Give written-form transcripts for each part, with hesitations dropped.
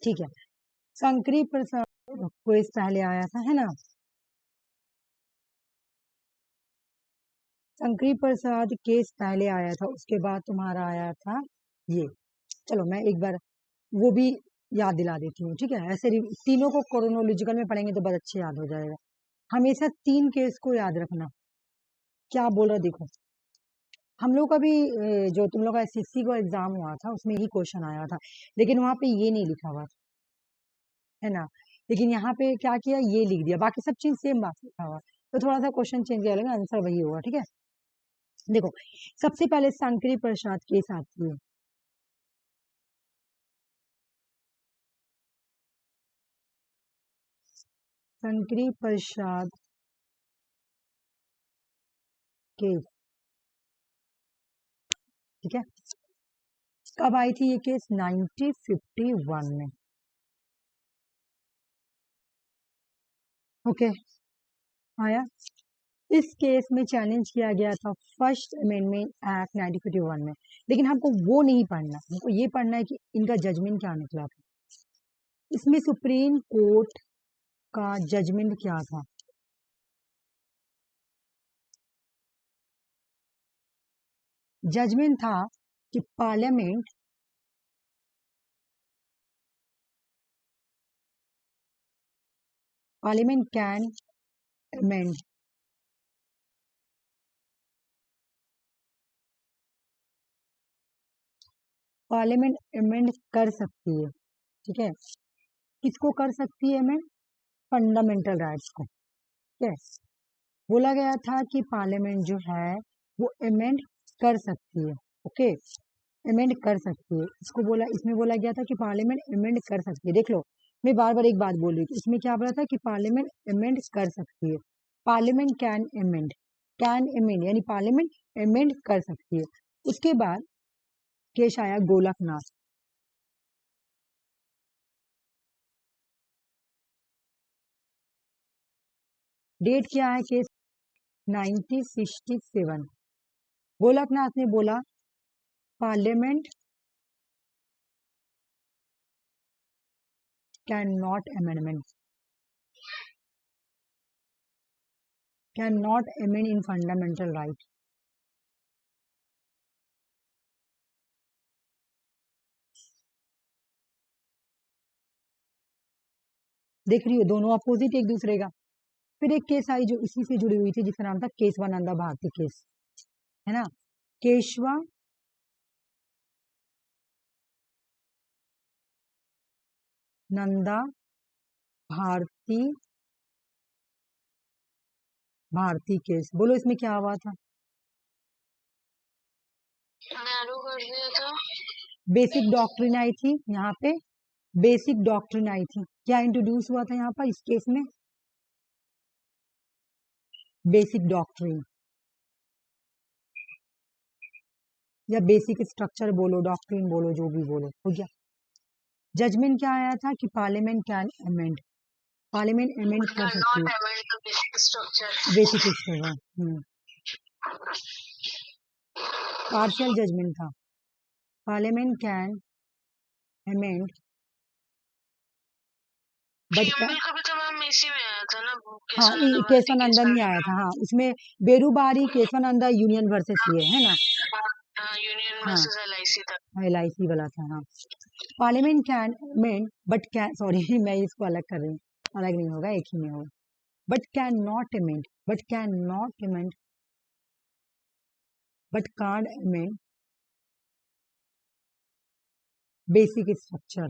ठीक है, शंकरी प्रसाद क्विज पहले आया था, है ना। शंकरी प्रसाद केस पहले आया था, उसके बाद तुम्हारा आया था ये। चलो मैं एक बार वो भी याद दिला देती हूँ, ठीक है। ऐसे तीनों को क्रोनोलॉजिकल में पढ़ेंगे तो बहुत अच्छे याद हो जाएगा। हमेशा 3 केस को याद रखना। क्या बोल रहा देखो, हम लोग का भी जो तुम लोग का एसएससी का एग्जाम हुआ था उसमें ही क्वेश्चन आया था, लेकिन वहां पे ये नहीं लिखा हुआ था, है ना। लेकिन यहाँ पे क्या किया, ये लिख दिया, बाकी सब चीज सेम बात लिखा हुआ, तो थोड़ा सा क्वेश्चन चेंज किया लेगा, आंसर वही होगा, ठीक है। देखो, सबसे पहले शंकरी प्रसाद केस आती है। शंकरी प्रसाद केस, ठीक है। कब आई थी ये केस? 1951 में। ओके, आया। इस केस में चैलेंज किया गया था फर्स्ट अमेंडमेंट एक्ट 1951 में, लेकिन हमको वो नहीं पढ़ना, हमको ये पढ़ना है कि इनका जजमेंट क्या निकला था। इसमें सुप्रीम कोर्ट का जजमेंट क्या था? जजमेंट था कि parliament can amend, parliament amend कर सकती है, ठीक है। किसको कर सकती है अमेंड? फंडामेंटल राइट्स को, ठीक है। बोला गया था कि पार्लियामेंट जो है वो अमेंड कर सकती है, ओके, अमेंड कर सकती है। इसको बोला, इसमें बोला गया था कि पार्लियामेंट अमेंड कर सकती है। देख लो, मैं बार बार एक बात बोल रही थी, इसमें क्या बोला था कि पार्लियामेंट अमेंड कर सकती है। पार्लियामेंट कैन अमेंड यानी पार्लियामेंट अमेंड कर सकती है। उसके बाद केस आया गोलकनाथ। डेट क्या है केस? 1967। गोलकनाथ ने बोला parliament can not amend in fundamental right. देख रही हो, दोनों अपोजिट एक दूसरे का। फिर एक केस आई जो इसी से जुड़ी हुई थी, जिसका नाम था केशवानंदा भारती केस, है ना। केशवानंदा भारती केस, बोलो इसमें क्या हुआ था? बेसिक डॉक्ट्रिन आई थी यहाँ पे, बेसिक डॉक्ट्रिन आई थी। क्या इंट्रोड्यूस हुआ था यहाँ पर इस केस में? बेसिक डॉक्ट्रिन या बेसिक स्ट्रक्चर बोलो, डॉक्ट्रिन बोलो, जो भी बोलो, हो गया। जजमेंट क्या आया था कि parliament can amend, parliament amend कर सकती है बेसिक स्ट्रक्चर। पार्शियल जजमेंट था, पार्लियामेंट कैन अमेंड बट हाँ, केशवानंदा नहीं आया था, हाँ, उसमें बेरूबारी केशवानंदा यूनियन वर्सेस ये, है ना। हाँ, LIC वाला था, हाँ। Parliament can amend but can, sorry मैं इसको अलग कर रही हूँ, अलग नहीं होगा, एक ही में होगा। But can not amend but can't amend basic structure.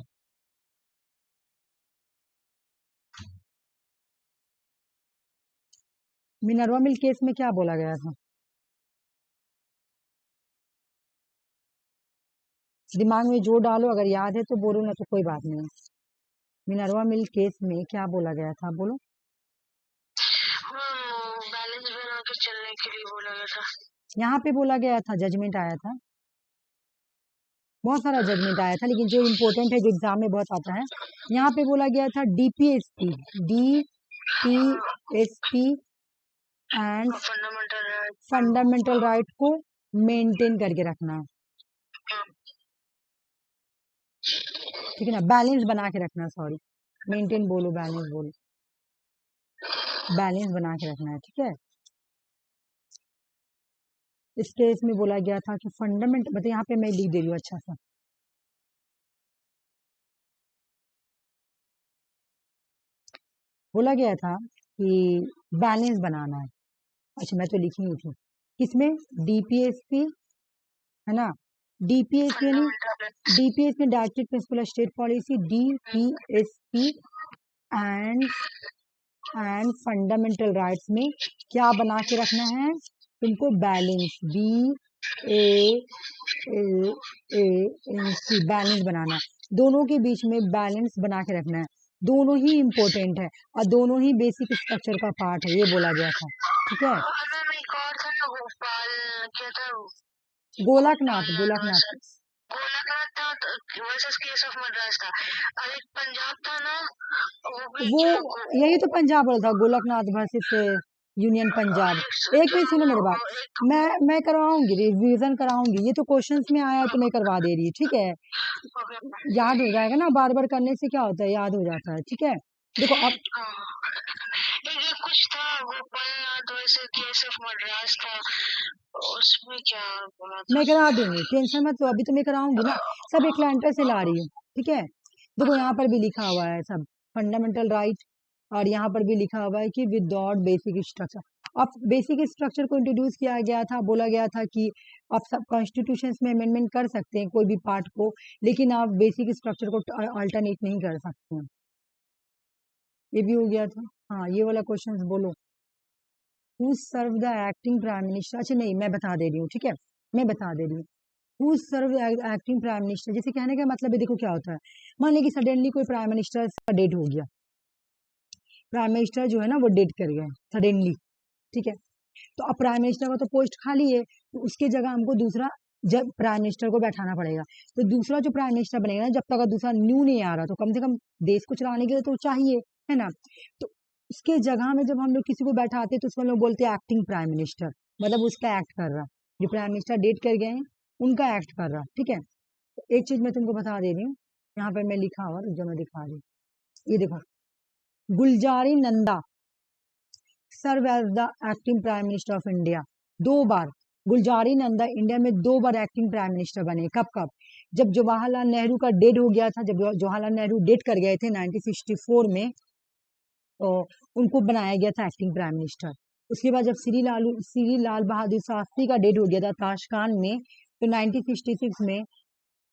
Minerva mill case में क्या बोला गया था? दिमाग में जोर डालो, अगर याद है तो बोलो, ना तो कोई बात नहीं। मिनर्वा मिल केस में क्या बोला गया था, बोलो। बैलेंस बनाकर चलने के लिए बोला गया था। यहाँ पे बोला गया था, जजमेंट आया था, बहुत सारा जजमेंट आया था, लेकिन जो इम्पोर्टेंट है, जो एग्जाम में बहुत आता है, यहाँ पे बोला गया था DPSP एंड फंडामेंटल राइट को मेंटेन करके रखना है। ठीक है ना, बैलेंस बना के रखना, सॉरी मेंटेन बोलो, बैलेंस बोलो, बैलेंस बना के रखना है, ठीक है। इस केस में बोला गया था कि फंडामेंट, मतलब यहाँ पे मैं लिख दे रही हूँ अच्छा सा, बोला गया था कि बैलेंस बनाना है। अच्छा मैं तो लिखी हुई थी किसमें, डीपीएसपी है ना, डीपीएसपी यानी DPSP directed principle state policy, DPSP and fundamental rights में क्या बना के रखना है तुमको, बैलेंस, BALANCE, बैलेंस बनाना है, दोनों के बीच में बैलेंस बना के रखना है, दोनों ही इम्पोर्टेंट है और दोनों ही बेसिक स्ट्रक्चर का पार्ट है, ये बोला गया था, ठीक है। गोलकनाथ, गोलकनाथ वो यही तो पंजाब वाला था, गोलकनाथ वर्सेस यूनियन पंजाब। एक मिनट सुनो मेरे बात, मैं करवाऊंगी, रिवीजन कराऊंगी, ये तो क्वेश्चंस में आया तो मैं करवा दे रही, ठीक है, याद हो जाएगा ना, बार बार करने से क्या होता है, याद हो जाता है, ठीक है। देखो अब कुछ था गोपालनाथ वैसे केस ऑफ मद्रास था, उसमें क्या बोला था, मैं करा दूंगी, टेंशन मत लो, अभी तो मैं कराऊंगी ना, सब एक लाइन से ला रही हूँ, ठीक है। देखो यहाँ पर भी लिखा हुआ है सब फंडामेंटल राइट, और यहाँ पर भी लिखा हुआ है कि विदाउट बेसिक स्ट्रक्चर। अब बेसिक स्ट्रक्चर को इंट्रोड्यूस किया गया था, बोला गया था कि आप सब कॉन्स्टिट्यूशन में अमेंडमेंट कर सकते हैं कोई भी पार्ट को, लेकिन आप बेसिक स्ट्रक्चर को अल्टरनेट नहीं कर सकते हैं, ये भी हो गया था। हाँ ये वाला क्वेश्चन बोलो, who serve the acting prime minister, अच्छा नहीं मैं बता दे रही हूँ, ठीक है, मैं बता दे रही हूँ, who serve acting prime minister, जैसे कहने का मतलब है, देखो क्या होता है, मान ली कि सडनली कोई प्राइम मिनिस्टर का डेथ हो गया, प्राइम मिनिस्टर जो है ना वो डेथ कर गया सडनली, ठीक है, तो अब प्राइम मिनिस्टर का तो पोस्ट खाली है, तो उसके जगह हमको दूसरा जब प्राइम मिनिस्टर को बैठाना पड़ेगा, तो दूसरा जो प्राइम मिनिस्टर बनेगा ना, जब तक दूसरा न्यू नहीं आ रहा, तो कम से कम देश को चलाने के लिए तो चाहिए, है ना, तो उसके जगह में जब हम लोग किसी को बैठाते हैं तो उसको हम लोग बोलते हैं एक्टिंग प्राइम मिनिस्टर, मतलब उसका एक्ट कर रहा, जो प्राइम मिनिस्टर डेट कर गए हैं उनका एक्ट कर रहा, ठीक है। तो एक चीज मैं तुमको बता दे रही हूँ, यहाँ पे मैं लिखा हुआ जो मैं दिखा रही हूँ, ये देखो, Gulzari Nanda serve as the acting prime minister of India, 2 बार गुलजारी नंदा इंडिया में 2 बार एक्टिंग प्राइम मिनिस्टर बने, कब कब, जब जवाहरलाल नेहरू का डेथ हो गया था, जब जवाहरलाल नेहरू डेथ कर गए थे 1964 में, तो उनको बनाया गया था एक्टिंग प्राइम मिनिस्टर। उसके बाद जब श्री लाल बहादुर शास्त्री का डेथ हो गया था ताशकान में, तो 1966 में,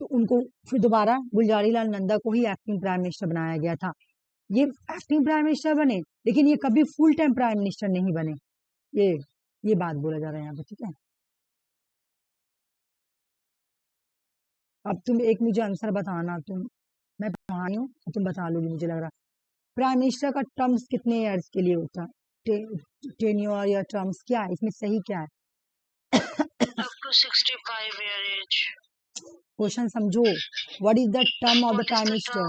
तो उनको फिर दोबारा गुलजारी लाल नंदा को ही एक्टिंग प्राइम मिनिस्टर बनाया गया था। ये एक्टिंग प्राइम मिनिस्टर बने, लेकिन ये कभी फुल टाइम प्राइम मिनिस्टर नहीं बने, ये ये बात बोला जा रहा है यहाँ पे, ठीक है। अब तुम एक मुझे आंसर बताना, तुम, मैं पढ़ाई हूँ तुम बता लोगी मुझे लग रहा, प्राइम मिनिस्टर का टर्म्स कितने इयर्स के लिए होता है, टेन्योर या टर्म्स क्या है इसमें, सही क्या है, up to 65 year age, question समझो, what is the term of the prime minister,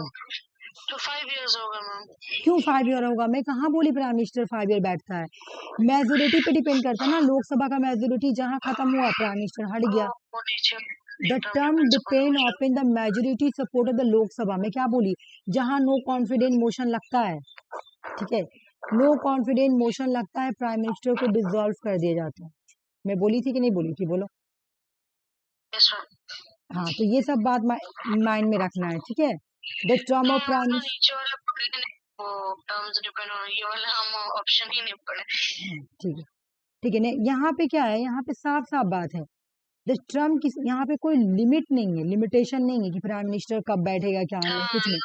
तो 5 years होगा मैम, क्यों 5 ईयर होगा, मैं कहाँ बोली प्राइम मिनिस्टर 5 ईयर बैठता है, मेजोरिटी पे डिपेंड करता है ना, लोकसभा का मेजोरिटी जहाँ खत्म हुआ प्राइम मिनिस्टर हट गया, the term depend on the majority support of the Lok Sabha, में क्या बोली, जहाँ नो कॉन्फिडेंस मोशन लगता है, ठीक है, नो कॉन्फिडेंस मोशन लगता है प्राइम मिनिस्टर को डिसॉल्व कर दिया जाता है, मैं बोली थी कि नहीं बोली थी, बोलो, हाँ तो ये सब बात माइंड में रखना है, ठीक है, the term of prime minister, ठीक है, ठीक है, नहीं यहाँ पे क्या है, यहाँ पे साफ साफ बात है, द टर्म किस, यहाँ पे कोई लिमिट नहीं है, लिमिटेशन नहीं है कि प्राइम मिनिस्टर कब बैठेगा, क्या नहीं, कुछ नहीं,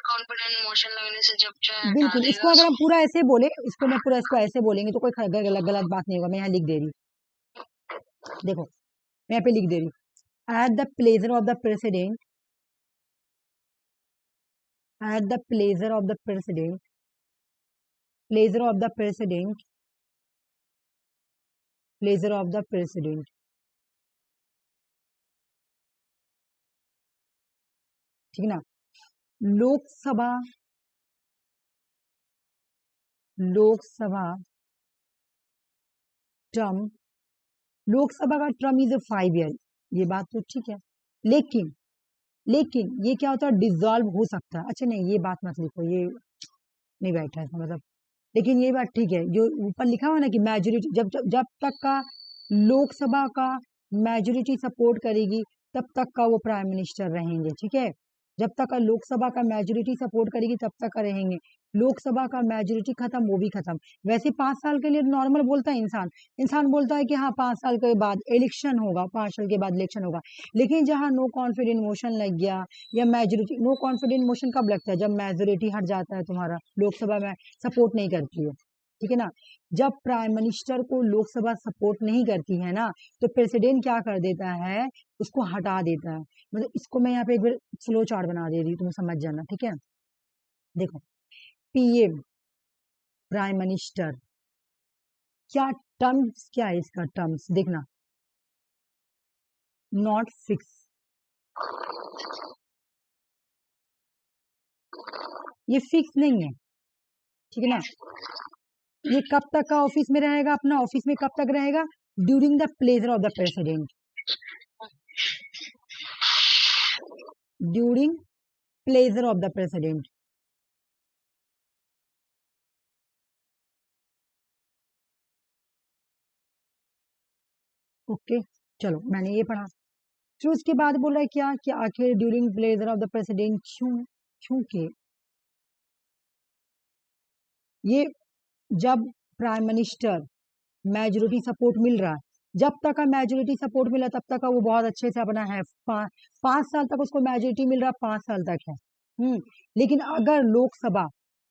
कॉन्फिडेंट मोशन लगने से जब बिल्कुल, इसको अगर हम पूरा ऐसे बोले, इसको मैं पूरा इसको ऐसे बोलेंगे तो कोई गलत बात नहीं होगा, मैं यहाँ लिख दे रही हूँ, देखो मैं यहाँ पे लिख दे रही हूँ, at the pleasure of the president, at the pleasure of the president, pleasure of the president, pleasure of the president, ठीक है ना, लोकसभा, लोकसभा टर्म, लोकसभा का टर्म इज 5 ईयर, ये बात तो ठीक है, लेकिन लेकिन ये क्या होता है, डिसॉल्व हो सकता है। अच्छा नहीं, ये बात मत लिखो, ये नहीं बैठा है इसका मतलब। लेकिन ये बात ठीक है, जो ऊपर लिखा हुआ ना कि मेजोरिटी, जब जब जब तक का लोकसभा का मेजोरिटी सपोर्ट करेगी तब तक का वो प्राइम मिनिस्टर रहेंगे, ठीक है। जब तक का लोकसभा का मेजोरिटी सपोर्ट करेगी तब तक का रहेंगे। लोकसभा का मेजोरिटी खत्म, वो भी खत्म। वैसे 5 साल के लिए नॉर्मल बोलता है इंसान, इंसान बोलता है कि हाँ 5 साल के बाद इलेक्शन होगा, 5 साल के बाद इलेक्शन होगा। लेकिन जहां नो कॉन्फिडेंस मोशन लग गया या मेजोरिटी, नो कॉन्फिडेंस मोशन कब लगता है, जब मेजोरिटी हट जाता है, तुम्हारा लोकसभा में सपोर्ट नहीं करती है, ठीक है ना। जब प्राइम मिनिस्टर को लोकसभा सपोर्ट नहीं करती है ना, तो प्रेसिडेंट क्या कर देता है, उसको हटा देता है। मतलब इसको मैं यहाँ पे एक बार फ्लो चार्ट बना दे रही हूँ, तुम समझ जाना, ठीक है। देखो, पीएम, प्राइम मिनिस्टर, क्या टर्म्स, क्या है इसका टर्म्स देखना, नॉट फिक्स, ये फिक्स नहीं है, ठीक है ना। ये कब तक का ऑफिस में रहेगा, अपना ऑफिस में कब तक रहेगा, during the pleasure of the president, during pleasure of the president. Okay, चलो मैंने ये पढ़ा। फिर उसके बाद बोल रहा है क्या कि आखिर during pleasure of the president क्यों, क्योंकि ये जब प्राइम मिनिस्टर मेजोरिटी सपोर्ट मिल रहा है, जब तक का मेजोरिटी सपोर्ट मिला तब तक का वो बहुत अच्छे से अपना है, 5 साल तक उसको मेजोरिटी मिल रहा, 5 साल तक है। लेकिन अगर लोकसभा,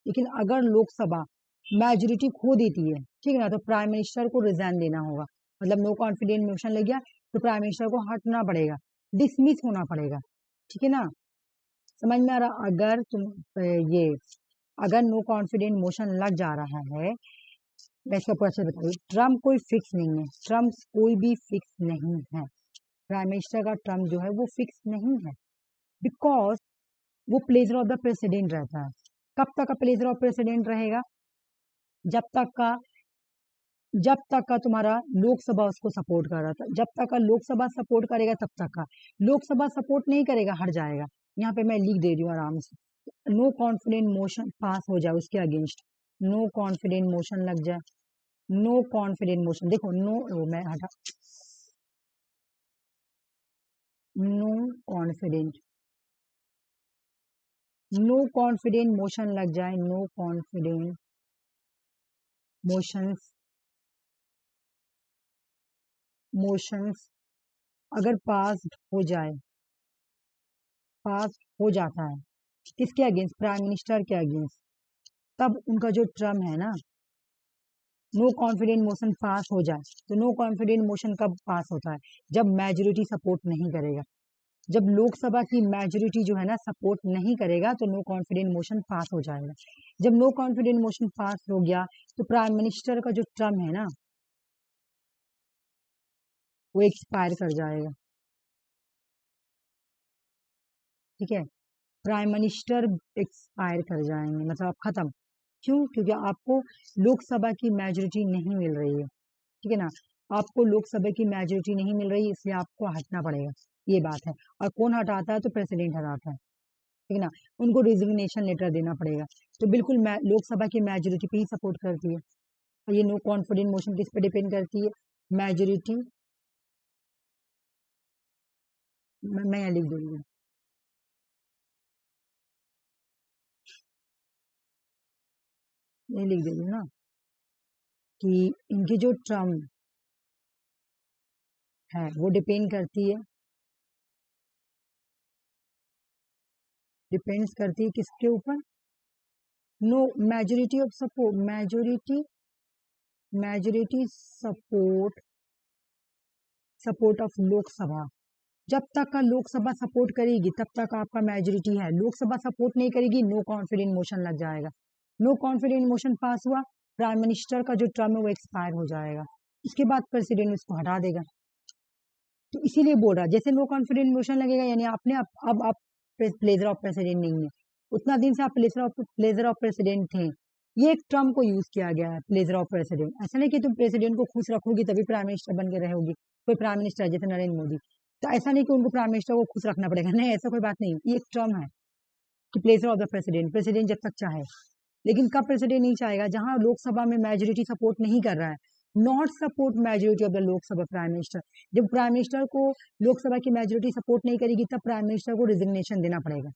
लेकिन अगर लोकसभा मेजोरिटी खो देती है, ठीक है ना, तो प्राइम मिनिस्टर को रिजाइन देना होगा। मतलब नो कॉन्फिडेंस मोशन लग गया तो प्राइम मिनिस्टर को हटना पड़ेगा, डिसमिस होना पड़ेगा, ठीक है ना। समझ में आ रहा, अगर तुम ये अगर नो कॉन्फिडेंस मोशन लग जा रहा है, मैं इसका पूरा बताइए, ट्रम्प कोई फिक्स नहीं है, ट्रम्प कोई भी फिक्स नहीं है, प्राइम मिनिस्टर का ट्रम्प जो है वो फिक्स नहीं है, बिकॉज वो प्लेजर ऑफ द प्रेसिडेंट रहता है। कब तक का प्लेजर ऑफ प्रेसिडेंट रहेगा, जब तक का, जब तक का तुम्हारा लोकसभा उसको सपोर्ट कर रहा था, जब तक का लोकसभा सपोर्ट करेगा तब तक का, लोकसभा सपोर्ट नहीं करेगा हट जाएगा। यहाँ पे मैं लिख दे रही हूँ आराम से, नो कॉन्फिडेंट मोशन पास हो जाए उसके अगेंस्ट, नो कॉन्फिडेंट मोशन लग जाए, नो कॉन्फिडेंट मोशन, देखो नो, मैं हटा, no confident, no confident motion लग जाए, नो कॉन्फिडेंट मोशंस, मोशंस अगर पास हो जाए, पास हो जाता है किसके अगेंस्ट, प्राइम मिनिस्टर के अगेंस्ट, तब उनका जो टर्म है ना, नो कॉन्फिडेंट मोशन पास हो जाए, तो नो कॉन्फिडेंट मोशन कब पास होता है, जब मेजोरिटी सपोर्ट नहीं करेगा, जब लोकसभा की मेजोरिटी जो है ना सपोर्ट नहीं करेगा तो नो कॉन्फिडेंट मोशन पास हो जाएगा। जब नो कॉन्फिडेंट मोशन पास हो गया तो प्राइम मिनिस्टर का जो टर्म है ना वो एक्सपायर कर जाएगा, ठीक है, प्राइम मिनिस्टर एक्सपायर कर जाएंगे, मतलब खत्म। क्यों, क्योंकि आपको लोकसभा की मेजोरिटी नहीं मिल रही है, ठीक है ना, आपको लोकसभा की मेजोरिटी नहीं मिल रही, इसलिए आपको हटना पड़ेगा, ये बात है। और कौन हटाता है, तो प्रेसिडेंट हटाता है, ठीक है ना, उनको रिजिग्नेशन लेटर देना पड़ेगा। तो बिल्कुल लोकसभा की मेजोरिटी पे ही सपोर्ट करती है। और ये नो कॉन्फिडेंट मोशन किस पे डिपेंड करती है, मेजोरिटी, मैं यहाँ लिख दूंगी, ये लिख दूंगी ना कि इनकी जो टर्म है वो डिपेंड करती है, डिपेंड्स करती है किसके ऊपर, no majority of support, majority, majority support, support of Lok Sabha, जब तक का लोकसभा सपोर्ट करेगी तब तक आपका मेजोरिटी है, लोकसभा सपोर्ट नहीं करेगी नो कॉन्फिडेंट मोशन लग जाएगा, नो कॉन्फिडेंट मोशन पास हुआ, प्राइम मिनिस्टर का जो टर्म है वो एक्सपायर हो जाएगा, उसके बाद प्रेसिडेंट उसको हटा देगा। तो इसीलिए बोल रहा, जैसे नो कॉन्फिडेंट मोशन लगेगा यानी आपने अब आप प्लेजर ऑफ प्रेसिडेंट नहीं है, उतना दिन से आप प्लेजर ऑफ प्रेसिडेंट थे, ये एक टर्म को यूज किया गया है, प्लेजर ऑफ प्रेसिडेंट। ऐसा नहीं कि तुम प्रेसिडेंट को खुश रखोगी तभी प्राइम मिनिस्टर बन के रहोगी, कोई प्राइम मिनिस्टर जैसे नरेंद्र मोदी, तो ऐसा नहीं कि उनको प्राइम मिनिस्टर को खुश रखना पड़ेगा, नहीं ऐसा कोई बात नहीं। ये एक टर्म है कि pleasure of the president, president जब तक चाहे। लेकिन कब प्रेसिडेंट नहीं चाहेगा? जहां लोकसभा में मेजोरिटी सपोर्ट नहीं कर रहा है, not support majority of the Lok Sabha prime minister. जब प्राइम मिनिस्टर को लोकसभा की मेजोरिटी सपोर्ट नहीं करेगी तब प्राइम मिनिस्टर को रिजिग्नेशन देना पड़ेगा,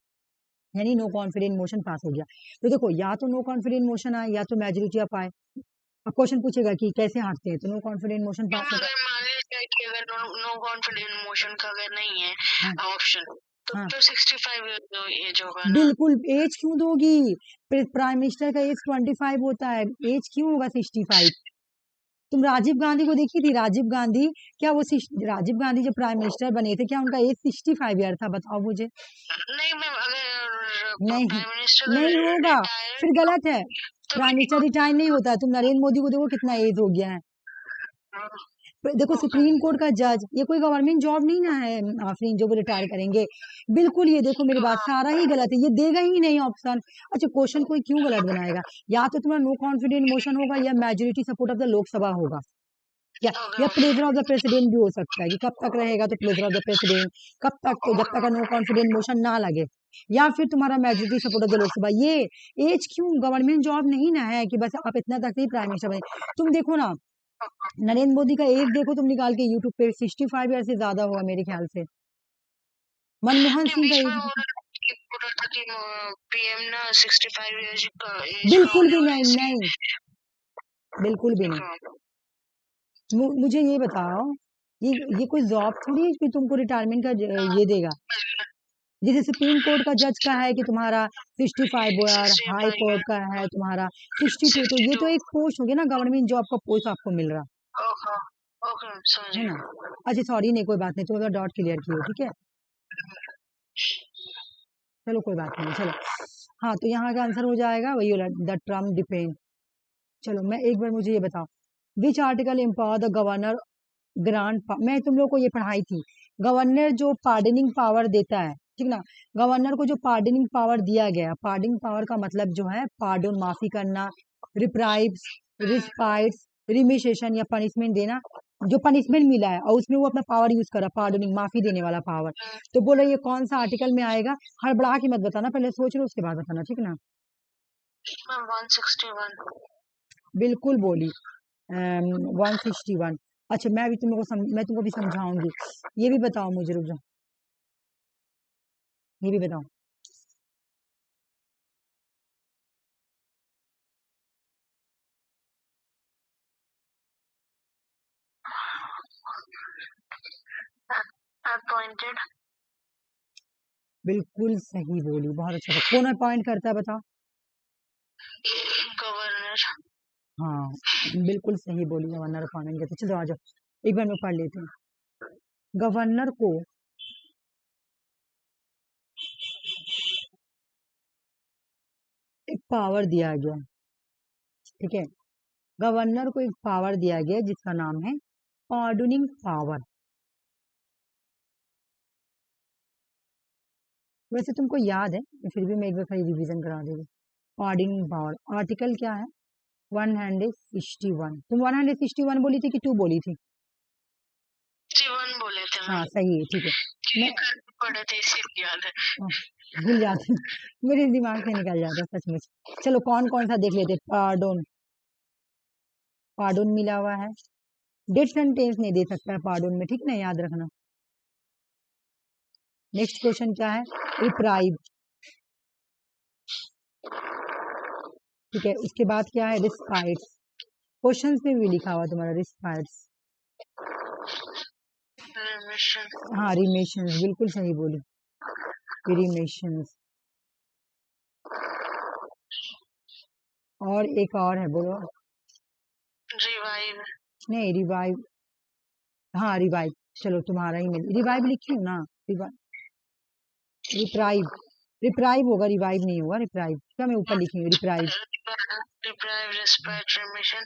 यानी नो कॉन्फिडेंस मोशन पास हो गया। तो देखो, या तो नो कॉन्फिडेंस मोशन आए या तो मेजोरिटी आप आए। अब क्वेश्चन पूछेगा कि कैसे हारते हैं, तो नो कॉन्फिडेंस मोशन पास होगा। अगर मान लीजिए कि अगर नो कॉन्फिडेंस मोशन का अगर नहीं है हाँ ऑप्शन, हाँ तो 65 एज होगा ना। बिल्कुल। एज क्यों दोगी? प्राइम मिनिस्टर का एज 25 होता है, एज क्यों होगा 65? तुम राजीव गांधी को देखी थी? राजीव गांधी, क्या वो राजीव गांधी जब प्राइम मिनिस्टर बने थे क्या उनका एज 65 ईयर था? बताओ मुझे। नहीं मैम, अगर नहीं, प्राइम मिनिस्टर नहीं होगा, फिर गलत है। प्राइम मिनिस्टर रिटायर नहीं होता है। तुम नरेंद्र मोदी को देखो कितना एज हो गया है। देखो सुप्रीम कोर्ट का जज, ये कोई गवर्नमेंट जॉब नहीं ना है आफरीन जो वो रिटायर करेंगे। बिल्कुल, ये देखो मेरी बात, सारा ही गलत है, ये देगा ही नहीं ऑप्शन। अच्छा, क्वेश्चन कोई क्यों गलत बनाएगा? या तो तुम्हारा नो कॉन्फिडेंस मोशन होगा या majority support of the Lok Sabha होगा, या प्लेजर ऑफ द प्रेसिडेंट भी हो सकता है कि कब तक रहेगा, तो प्लेजर ऑफ द प्रेसिडेंट कब तक, तो जब तक नो कॉन्फिडेंस मोशन ना लगे, या फिर तुम्हारा majority support of the Lok Sabha. ये एज क्यों? गवर्नमेंट जॉब नहीं ना है कि बस आप इतना तक ही प्राइम मिनिस्टर बने। तुम देखो ना, नरेंद्र मोदी का एज देखो तुम निकाल के यूट्यूब पे, 65 ईयर से ज्यादा हुआ मेरे ख्याल से। मनमोहन सिंह का एज पीएम ना 65 एज का बिल्कुल भी नहीं, नहीं बिल्कुल भी नहीं। मुझे ये बताओ, ये कोई जॉब थोड़ी है कि तुमको रिटायरमेंट का ये देगा। जैसे सुप्रीम कोर्ट का जज का है कि तुम्हारा 65 ईयर, हाई कोर्ट का है तुम्हारा 62, तो ये तो एक पोस्ट हो गया ना, गवर्नमेंट जॉब का पोस्ट आपको मिल रहा है ना। अच्छा सॉरी, नहीं कोई बात नहीं, तुम डॉट क्लियर किए, ठीक है, चलो कोई बात नहीं, चलो। हाँ, तो यहाँ का आंसर हो जाएगा वही वाला, द टर्म डिपेंड। चलो मैं एक बार, मुझे ये बताओ, which article empower the governor grant, मैं तुम लोग को ये पढ़ाई थी, गवर्नर जो पार्डनिंग पावर देता है, ठीक ना, गवर्नर को जो पार्डनिंग पावर दिया गया, पार्डनिंग पावर का मतलब जो है पार्डन, माफी करना, रिप्राइव्स, रिस्पाइट्स, रिमिशेशन या पनिशमेंट देना, जो पनिशमेंट मिला है और उसमें वो अपना पावर यूज करा, पार्डनिंग, माफी देने वाला पावर। तो बोलो ये कौन सा आर्टिकल में आएगा? हड़बड़ा के मत बताना, पहले सोच लो उसके बाद बताना, ठीक ना। 161 बिल्कुल बोली, 161। अच्छा, मैं तुमको भी समझाऊंगी। ये भी बताओ मुझे, रुक जाओ, ये भी बताओ। अपॉइंटेड, बिल्कुल सही बोली, बहुत अच्छा था। कौन अपॉइंट करता है बताओ? गवर्नर। हाँ बिल्कुल सही बोली, गवर्नर अपॉइंट करते। चलो आ जाओ, एक बार में पढ़ लेते हैं। गवर्नर को एक पावर दिया गया, ठीक है, गवर्नर को एक पावर दिया गया जिसका नाम है पार्डनिंग पावर। वैसे तुमको याद है, फिर भी मैं एक बार खाली रिवीजन करा दूंगी। पार्डनिंग पावर आर्टिकल क्या है? 161। तुम 161 बोली थी कि 2 बोली थी? 61 बोले थे। हाँ सही है, ठीक है। मैं पढ़े थे इसीलिए याद है। भूल जाती हूँ, मेरे दिमाग से निकल जाता है सचमुच। चलो कौन कौन सा देख लेते। पार्डोन, पार्डोन मिला हुआ है, डेथ सेंटेंस नहीं दे सकता है पार्डोन में, ठीक ना, याद रखना। नेक्स्ट क्वेश्चन क्या है? रिप्राइव, ठीक है, उसके बाद क्या है? रिस्पाइट्स, क्वेश्चन में भी लिखा हुआ तुम्हारा रिस्पाइट्स। हाँ रिमेशंस, बिल्कुल सही बोली, रिमेशंस। और एक और है, बोलो। रिवाइव, नहीं रिवाइव, हाँ रिवाइव, चलो तुम्हारा ही मिल, रिवाइव लिखी हूँ ना, रिवाइव, रिप्राइव, रिप्राइव होगा, रिवाइव नहीं होगा, रिप्राइव, क्या मैं ऊपर लिखी हूँ, reprieve, reprieve, respite, remission,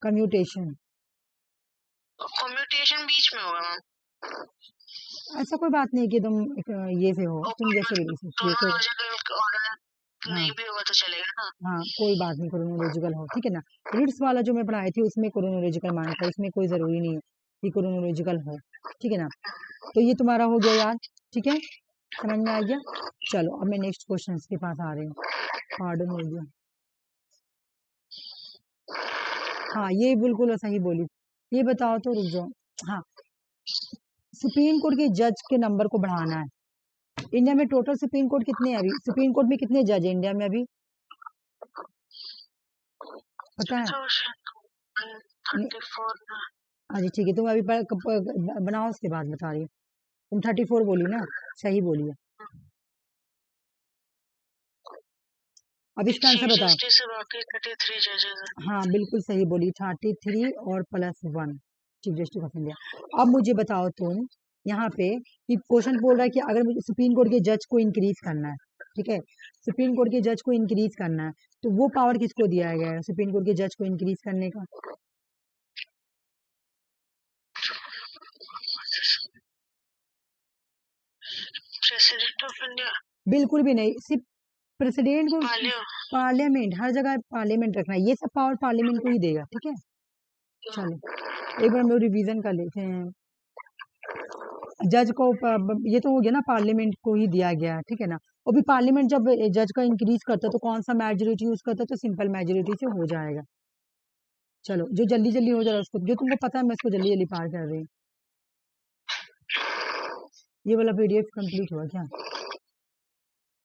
commutation, commutation बीच में होगा मैम। ऐसा कोई बात नहीं कि तुम ये से हो, तुम जैसे भी लिख सकती हो, कोई हाँ नहीं भी होगा तो चलेगा ना। हाँ कोई बात नहीं, क्रोनोलॉजिकल हो, ठीक है ना। रिट्स वाला जो मैं पढ़ाई थी उसमें क्रोनोलॉजिकल मांगता है, इसमें कोई जरूरी नहीं है। कि क्रोनोलॉजिकल हो, ठीक है ना। तो ये तुम्हारा हो गया यार, ठीक है, समझ में आ गया। चलो अब मैं नेक्स्ट क्वेश्चन के पास आ रही हूँ। पार्डन हो गया, हाँ ये बिल्कुल सही बोली। ये बताओ तो, रुक जाओ, हाँ सुप्रीम कोर्ट के जज के नंबर को बढ़ाना है। इंडिया में टोटल सुप्रीम कोर्ट कितने हैं अभी? सुप्रीम कोर्ट में कितने जज है इंडिया में अभी, पता है? 34। हाँ जी ठीक है, तुम अभी बनाओ उसके बाद बता रही हो। तुम 34 बोली ना, सही बोली है। अब इसका आंसर बताओ। से बाकी 33 जजेस हैं। हाँ बिल्कुल सही बोली, 33 और +1 चीफ जस्टिस ऑफ इंडिया। अब मुझे बताओ तुम यहाँ पे कि क्वेश्चन बोल रहा है कि अगर मुझे सुप्रीम कोर्ट के जज को इंक्रीज करना है, ठीक है, सुप्रीम कोर्ट के जज को इंक्रीज करना है, तो वो पावर किसको दिया गया है सुप्रीम कोर्ट के जज को इंक्रीज करने का? President of India? बिल्कुल भी नहीं, सिर्फ प्रेसिडेंट को, पार्लियामेंट, हर जगह पार्लियामेंट रखना है, ये सब पावर पार्लियामेंट को ही देगा, ठीक है। चलो एक बार हम लोग रिवीजन कर लेते हैं। जज को ये तो हो गया ना, पार्लियामेंट को ही दिया गया, ठीक है ना। और भी पार्लियामेंट जब जज का इंक्रीज करता है तो कौन सा मेजोरिटी यूज करता है? तो सिंपल मेजोरिटी से हो जाएगा। चलो जो जल्दी जल्दी हो जाएगा उसको, जो तुमको पता है मैं इसको जल्दी जल्दी पार कर रही हूँ। ये वाला पीडीएफ कंप्लीट हुआ क्या?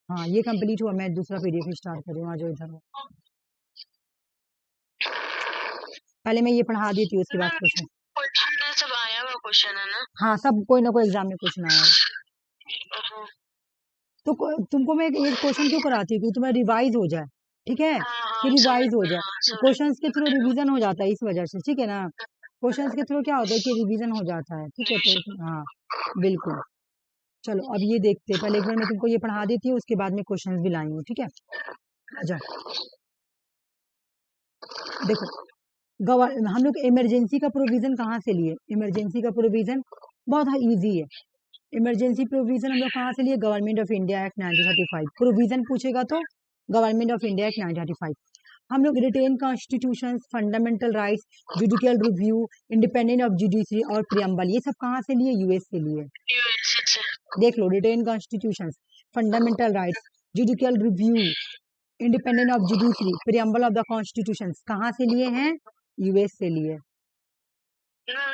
हाँ ये कंप्लीट हुआ, मैं दूसरा पीडीएफ स्टार्ट कर रही हूँ, आ जाओ इधर। पहले मैं ये पढ़ा देती हूँ, उसके बाद क्वेश्चन। सब आया हुआ क्वेश्चन है ना? हाँ सब कोई ना कोई एग्जाम में क्वेश्चन आया है। तो तुमको मैं ये क्वेश्चन क्यों कराती हूँ कि तुम्हें रिवाइज हो जाए, ठीक है, कि रिवाइज हो जाए। क्वेश्चंस के थ्रू रिवीजन हो जाता है इस वजह से, ठीक है ना। क्वेश्चंस के थ्रू क्या होता है कि रिवीजन हो जाता है, ठीक है। तो हाँ बिल्कुल। चलो अब ये देखते हैं, पहले एक बार मैं तुमको ये पढ़ा देती हूँ, उसके बाद में क्वेश्चंस भी लाई हूँ, ठीक है। अच्छा देखो, हम लोग इमरजेंसी का प्रोविजन कहाँ से लिए? इमरजेंसी का प्रोविजन बहुत इजी है। इमरजेंसी प्रोविजन हम लोग कहाँ से लिए? Government of India act 1935। Provision पूछेगा तो गवर्नमेंट ऑफ इंडिया एक्ट 1935। हम लोग written constitution, fundamental rights, judicial review, independent of judiciary और प्रियम्बल, ये सब कहाँ से लिए? यूएस से लिए। देख लो, written constitution, fundamental rights, judicial review, independent of judiciary, preamble of the constitution कहाँ से लिए हैं? यूएस से लिए।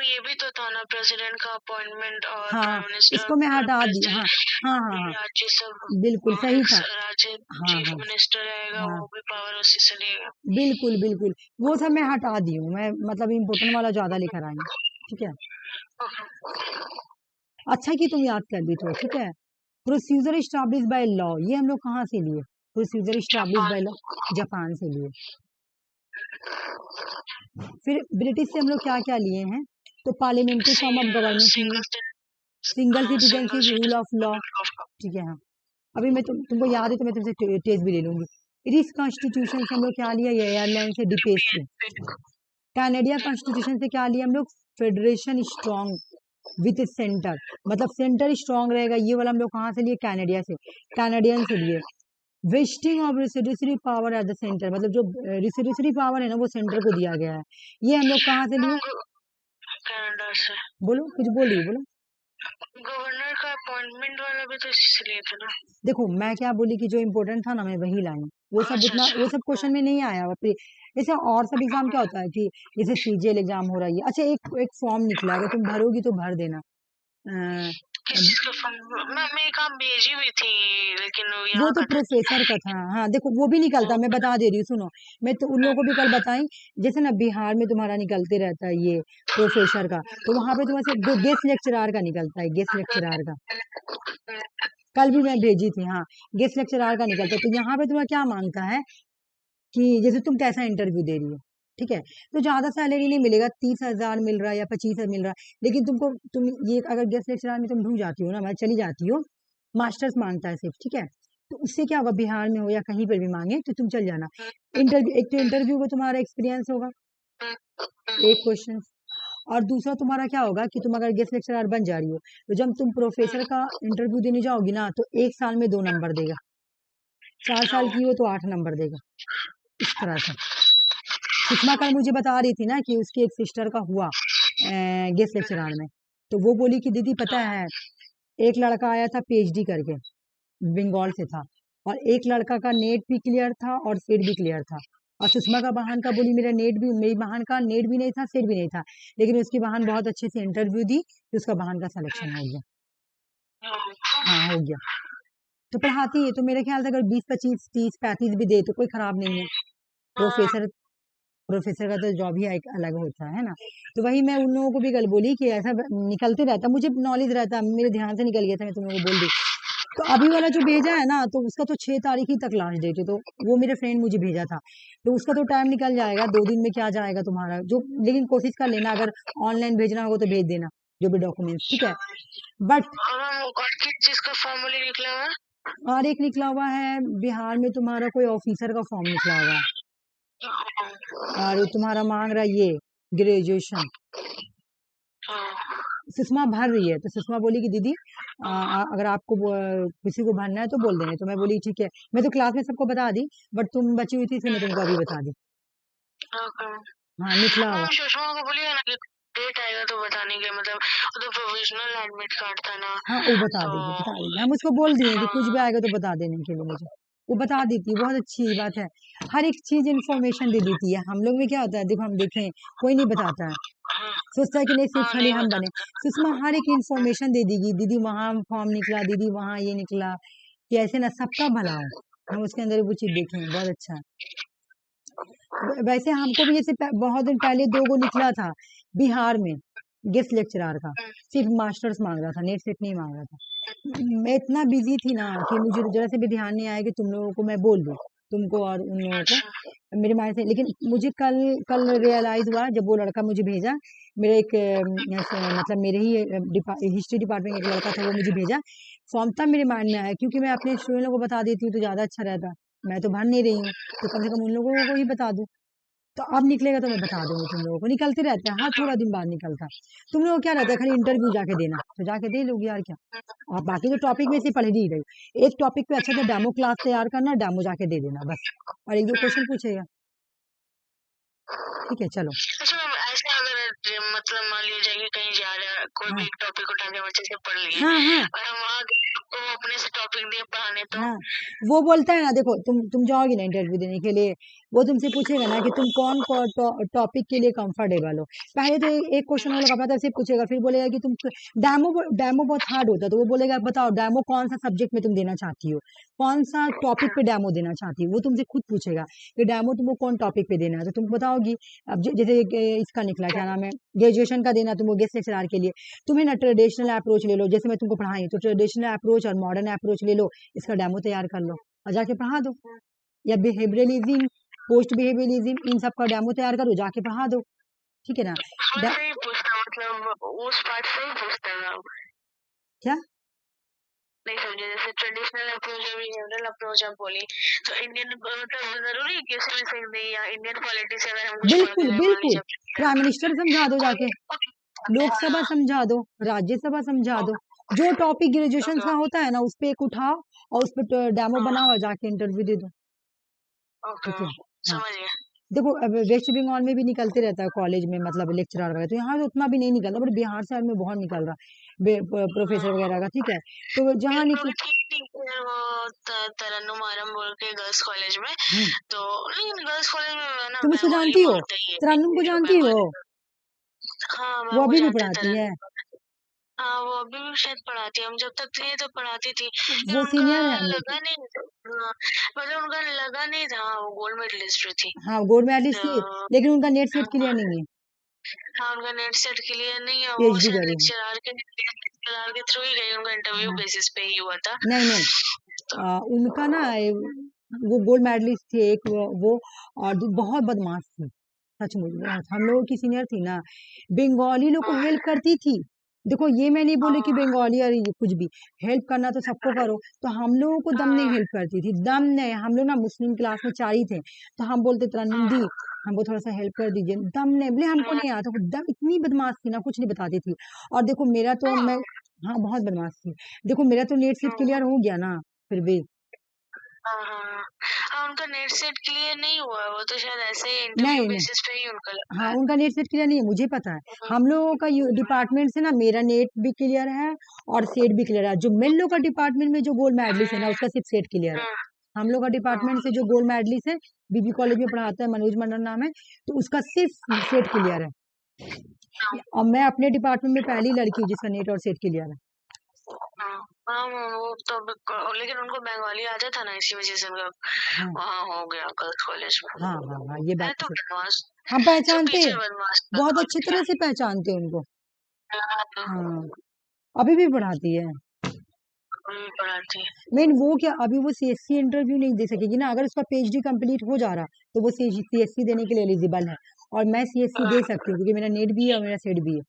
ये भी तो था ना, प्रेसिडेंट का अपॉइंटमेंट और हाँ प्राइम मिनिस्टर, इसको मैं हटा दी। हाँ हाँ हाँ हाँ राज्यसभा, बिल्कुल सही था। हाँ चीफ मिनिस्टर रहेगा, हाँ वो भी पावर उसी से लेगा। बिल्कुल बिल्कुल, वो सब मैं हटा दी हूँ, मैं मतलब इम्पोर्टेंट वाला ज्यादा लेकर आई हूँ, ठीक है। अच्छा कि तुम याद कर ली तो, ठीक है। प्रोसीजर एस्टैब्लिश बाय लॉ, ये हम लोग कहाँ से लिए? Procedure establish by law, Japan से लिए। फिर ब्रिटिश से हम लोग क्या क्या लिए हैं? तो parliamentary form of government, single citizenship, rule of law, ठीक है। हाँ अभी मैं तुमको याद है तो मैं तुमसे टेस्ट भी ले लूंगी। इरिश कॉन्स्टिट्यूशन से हम लोग क्या लिया? आयरलैंड से डिपेस से। कैनेडिया कॉन्स्टिट्यूशन से क्या लिया हम लोग? फेडरेशन स्ट्रॉन्ग विथ सेंटर, मतलब सेंटर स्ट्रॉन्ग रहेगा, ये वाला हम लोग कहाँ से लिए? कैनेडिया से, कैनेडियन से लिए। Vesting of residuary power at the centre, मतलब जो रेसिडेंसरी पावर है ना वो सेंटर को दिया गया है, ये हम लोग कहाँ से लिए? कनाडा से। बोलो कुछ बोल रही हो, बोलो। गवर्नर का अपॉइंटमेंट वाला भी तो इसलिए था ना। देखो मैं क्या बोली कि जो इम्पोर्टेंट था ना मैं वही लाई, वो सब उतना वो सब क्वेश्चन में नहीं आया। जैसे और सब एग्जाम क्या होता है कि जैसे सीजीएल एग्जाम हो रही है, अच्छा एक फॉर्म निकला, अगर तुम भरोगी तो भर देना। मैं काम भेजी हुई थी, लेकिन वो तो प्रोफेसर का था। हाँ देखो वो भी निकलता है, मैं बता दे रही हूँ, सुनो, मैं तो उन लोगों को भी कल बताई, जैसे ना बिहार में तुम्हारा निकलते रहता है ये प्रोफेसर का, तो वहां पे तुम्हारे गेस्ट लेक्चरार का निकलता है, गेस्ट लेक्चरार का कल भी मैं भेजी थी। हाँ गेस्ट लेक्चरार का निकलता है। तो यहाँ पे तुम्हारा क्या मांगता है कि जैसे तुम कैसा इंटरव्यू दे रही हो, ठीक है, तो ज्यादा सैलरी नहीं मिलेगा, 30,000 मिल रहा है या 25,000 मिल रहा है, लेकिन तुम ये अगर गेस्ट लेक्चरार में तुम ढूंढ जाती हो ना, मैं चली जाती हो, मास्टर्स मांगता है सिर्फ, ठीक है, तो उससे क्या होगा, बिहार में हो या कहीं पर भी मांगे तो तुम चल जाना। इंटरव्यू, एक तो इंटरव्यू में तुम्हारा एक्सपीरियंस होगा, एक क्वेश्चन, और दूसरा तुम्हारा क्या होगा कि तुम अगर गेस्ट लेक्चरर बन जा रही हो तो जब तुम प्रोफेसर का इंटरव्यू देने जाओगी ना तो 1 साल में 2 नंबर देगा, 4 साल की हो तो 8 नंबर देगा, इस तरह से। सुषमा कल मुझे बता रही थी ना कि उसकी एक सिस्टर का हुआ गेस्ट लेक्चरर में। तो वो बोली कि दीदी पता है, एक लड़का आया था पीएचडी करके, बंगाल से था, और एक लड़का का नेट भी क्लियर था और सेट भी क्लियर था, और सुषमा का बहन का बोली मेरी बहन का नेट भी नहीं था, सेट भी नहीं था, लेकिन उसकी बहन बहुत अच्छे से इंटरव्यू दी तो उसका बहन का सिलेक्शन हो गया। हाँ हो गया। तो पढ़ाती है, तो मेरे ख्याल से अगर 20, 25, 30, 35 भी दे तो कोई खराब नहीं है। प्रोफेसर प्रोफेसर का तो जॉब ही एक अलग होता है ना। तो वही मैं उन लोगों को भी कल बोली कि ऐसा निकलते रहता, मुझे नॉलेज रहता, मेरे ध्यान से निकल गया था, मैं तुम लोगों को बोल दी। तो अभी वाला जो भेजा है ना, तो उसका तो 6 तारीख ही तक लास्ट डेट है, तो वो मेरे फ्रेंड मुझे भेजा था, तो उसका तो टाइम निकल जाएगा, 2 दिन में क्या जाएगा तुम्हारा जो, लेकिन कोशिश कर लेना, अगर ऑनलाइन भेजना होगा तो भेज देना जो भी डॉक्यूमेंट्स, ठीक है। बट और किस चीज का फॉर्मूला निकला हुआ है? और एक निकला हुआ है बिहार में तुम्हारा कोई ऑफिसर का फॉर्म निकला हुआ है, और तुम्हारा मांग रहा है ये ग्रेजुएशन। सुषमा भर रही है, तो सुषमा बोली कि दीदी अगर आपको किसी को भरना है तो बोल देने, तो मैं बोली ठीक है, मैं तो क्लास में सबको बता दी, बट तुम बची हुई थी इसलिए मैं तुमको अभी बता दी। हाँ निकला हुआ। सुषमा को बोलिए ना कि डेट आएगा तो बताने के, मतलब वो तो प्रोविजनल एडमिट कार्ड था ना। हाँ वो बता देगी, हम उसको बोल दिए कि कुछ भी आएगा तो बता देने के लिए मुझे, वो बता देती है, बहुत अच्छी बात है, हर एक चीज इन्फॉर्मेशन दे देती है। हम लोग में क्या होता है, देखो हम देखें कोई नहीं बताता है, सोचता है कि नहीं सिर्फ खाली हम बने। सुषमा हर एक इन्फॉर्मेशन दे देगी, दीदी वहाँ फॉर्म निकला, दीदी वहाँ ये निकला, कि ऐसे ना सबका भला हो, हम उसके अंदर वो चीज देखें, बहुत अच्छा है। वैसे हमको भी जैसे बहुत दिन पहले 2 गो निकला था बिहार में गेस्ट लेक्चरर का, सिर्फ मास्टर्स मांग रहा था, नेट सेट नहीं मांग रहा था। मैं इतना बिजी थी ना कि मुझे जरा से भी ध्यान नहीं आया कि तुम लोगों को मैं बोल दूं, तुमको और उन लोगों को मेरे माइंड से। लेकिन मुझे कल रियलाइज हुआ जब वो लड़का मुझे भेजा, मेरा एक मतलब मेरे ही हिस्ट्री डिपार्टमेंट एक लड़का था, वो मुझे भेजा फॉर्म, तब मेरे माइंड में आया, क्योंकि मैं अपने स्टूडेंट को बता देती हूँ तो ज्यादा अच्छा रहता, मैं तो भर नहीं रही हूँ, तो कम से कम उन लोगों को ही बता दूं। तो अब निकलेगा तो मैं बता दूंगी तुम लोगों को, निकलते रहते हैं, हर थोड़ा दिन बाद निकलता है। तुम लोग क्या रहता है, खाली इंटरव्यू जाके देना, तो जाके दे लोगी यार क्या। और बाकी तो टॉपिक में से पढ़ ही रही, एक टॉपिक पे अच्छा से डेमो क्लास तैयार करना, डेमो जाके दे देना बस, और 1-2 क्वेश्चन पूछेगा, ठीक है चलो। अच्छा मैम, ऐसे अगर मतलब मान लीजिए कि कहीं जा रहा है, कोई भी एक टॉपिक उठा के बच्चे से पढ़ लिए, और हम वहाँ गए तो वो अपने से टॉपिक दिए पढ़ाने, तो वो बोलता है ना, देखो तुम जाओगी ना इंटरव्यू देने के लिए, वो तुमसे पूछेगा ना कि तुम कौन टॉपिक के लिए कंफर्टेबल हो। पहले तो एक क्वेश्चन वो लोग अपना तरफ से पूछेगा, फिर बोलेगा कि तुम डेमो बहुत हार्ड होता है, तो वो बोलेगा बताओ डेमो कौन सा सब्जेक्ट में तुम देना चाहती हो, कौन सा टॉपिक पे डेमो देना चाहती हो, वो तुमसे खुद पूछेगा कि डेमो तुमको कौन टॉपिक पे देना है, तो तुम बताओगी। अब जैसे इसका निकला क्या नाम है, ग्रेजुएशन का देना तुमको गेस्ट लेक्चरर के लिए, तुम्हें ना ट्रेडिशनल अप्रोच ले लो, जैसे मैं तुमको पढ़ाई तो ट्रेडिशनल अप्रोच और मॉडर्न अप्रोच ले लो, इसका डेमो तैयार कर लो और जाके पढ़ा दो, या बिहेवियरलिज्म, पोस्ट बिहेवियरलिज्म, इन सब का डेमो तैयार करो, जाके पढ़ा दो, ठीक है ना। मतलब उस पार्ट से ही पूछता है क्या नहीं समझे, जैसे ट्रेडिशनल अप्रोच और बिहेवियरल अप्रोच आप बोली, तो इंडियन मतलब जरूरी है कि उसमें से दे, या इंडियन पॉलिटिक्स अगर हम बिल्कुल बिल्कुल, प्राइम मिनिस्टर समझा दो जाके, लोकसभा समझा दो, राज्यसभा समझा दो, जो टॉपिक ग्रेजुएशन का होता है ना उस पे एक उठाओ और उस पे डेमो बनाओ और जाके इंटरव्यू दे दो, ठीक है। समझ गया। देखो अब वेस्ट बंगाल में भी निकलते रहता है कॉलेज में, मतलब लेक्चरर वगैरह, तो यहाँ तो उतना भी नहीं निकलता, बट बिहार साइड में बहुत निकल रहा प्रोफेसर वगैरह का, ठीक है। तो जहाँ निकल वो तरन्नुम आरम बोल के गर्ल्स कॉलेज में, तो गर्ल्स कॉलेज में ना, तुम उसको जानती हो, तरन्नुम को जानती हो? हाँ वो अभी भी पढ़ाती है, हाँ वो अभी भी शायद पढ़ाती है, हम जब तक थे तो पढ़ाती थी, वो सीनियर है हम लोग लगा नहीं, मतलब उनका लगा नहीं था, वो गोल्ड मेडलिस्ट थी। हाँ गोल्ड मेडलिस्ट थी, लेकिन उनका नेट सेट क्लियर नहीं है। हाँ उनका नेट सेट क्लियर नहीं है, वो पीएचडी शायद कर रही है, लेक्चरर के थ्रू ही गई, उनका इंटरव्यू बेसिस पे ही हुआ था। नहीं उनका ना वो गोल्ड मेडलिस्ट थी एक, वो और बहुत बदमाश थी, सचमुच बहुत, हम लोगों की सीनियर थी ना, बंगाली लोग को हेल्प करती थी। देखो ये मैं नहीं बोले कि बंगाली और ये कुछ भी, हेल्प करना तो सबको करो, तो हम लोगों को दम नहीं हेल्प करती थी, दम नहीं, हम लोग ना मुस्लिम क्लास में 4 ही थे, तो हम बोलते तरन्नुम दी हमको थोड़ा सा हेल्प कर दीजिए, दम नहीं बोले, हमको नहीं आता, दम इतनी बदमाश थी ना, कुछ नहीं बताती थी। और देखो मेरा तो मैं, हाँ बहुत बदमाश थी, देखो मेरा तो नेट सेट क्लियर हो गया ना, फिर भी हाँ उनका नेट सेट क्लियर नहीं हुआ है, वो तो शायद ऐसे ही नहीं इंटरव्यू नहीं बेसिस पे ही उनका लगा हाँ है। उनका नेट सेट क्लियर नहीं है, मुझे पता है। हम लोगों का डिपार्टमेंट से ना मेरा नेट भी क्लियर है और सेट भी क्लियर है। जो मेन लोग का डिपार्टमेंट में जो गोल्ड मेडलिस्ट है ना उसका सिर्फ सेट क्लियर है। हम लोग का डिपार्टमेंट से जो गोल्ड मेडलिस्ट है बीबी कॉलेज में पढ़ाता है, मनोज मंडल नाम है, तो उसका सिर्फ सेट क्लियर है। और मैं अपने डिपार्टमेंट में पहली लड़की हूँ जिसका नेट और सेट क्लियर है। हाँ वो तो लेकिन उनको बंगाली आता था ना, इसी वजह से उनका हाँ वहाँ हो गया गर्ल्स कॉलेज में। हाँ हाँ हाँ ये है बात तो तो सही। बदमाश, हम सब पहचानते टीचर हैं, बदमाश बहुत अच्छी तरह से पहचानते हैं उनको। हाँ अभी भी पढ़ाती है। पढ़ाती है। मेन वो क्या, अभी वो सीएससी इंटरव्यू नहीं दे सकेगी ना, अगर उसका पीएचडी कंप्लीट हो जा रहा तो वो सीएससी देने के लिए एलिजिबल है। और मैं सीएससी दे सकती हूँ क्योंकि मेरा नेट भी है और मेरा सेट भी है।